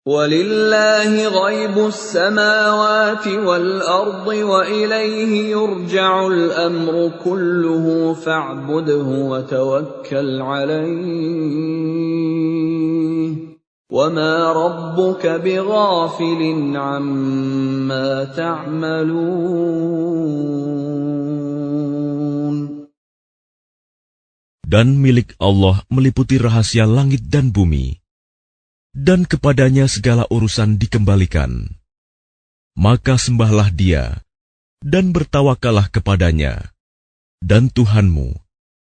وَلِلَّهِ غَيْبُ السَّمَاوَاتِ وَالْأَرْضِ وَإِلَيْهِ يُرْجَعُ الْأَمْرُ كُلُّهُ فَاعْبُدْهُ وَتَوَكَّلْ عَلَيْهِ وَمَا رَبُّكَ بِغَافِلٍ عَمَّا تَعْمَلُونَ. Dan milik Allah meliputi rahasia langit dan bumi, dan kepadanya segala urusan dikembalikan. Maka sembahlah Dia, dan bertawakallah kepadanya, dan Tuhanmu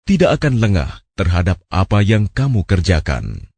tidak akan lengah terhadap apa yang kamu kerjakan.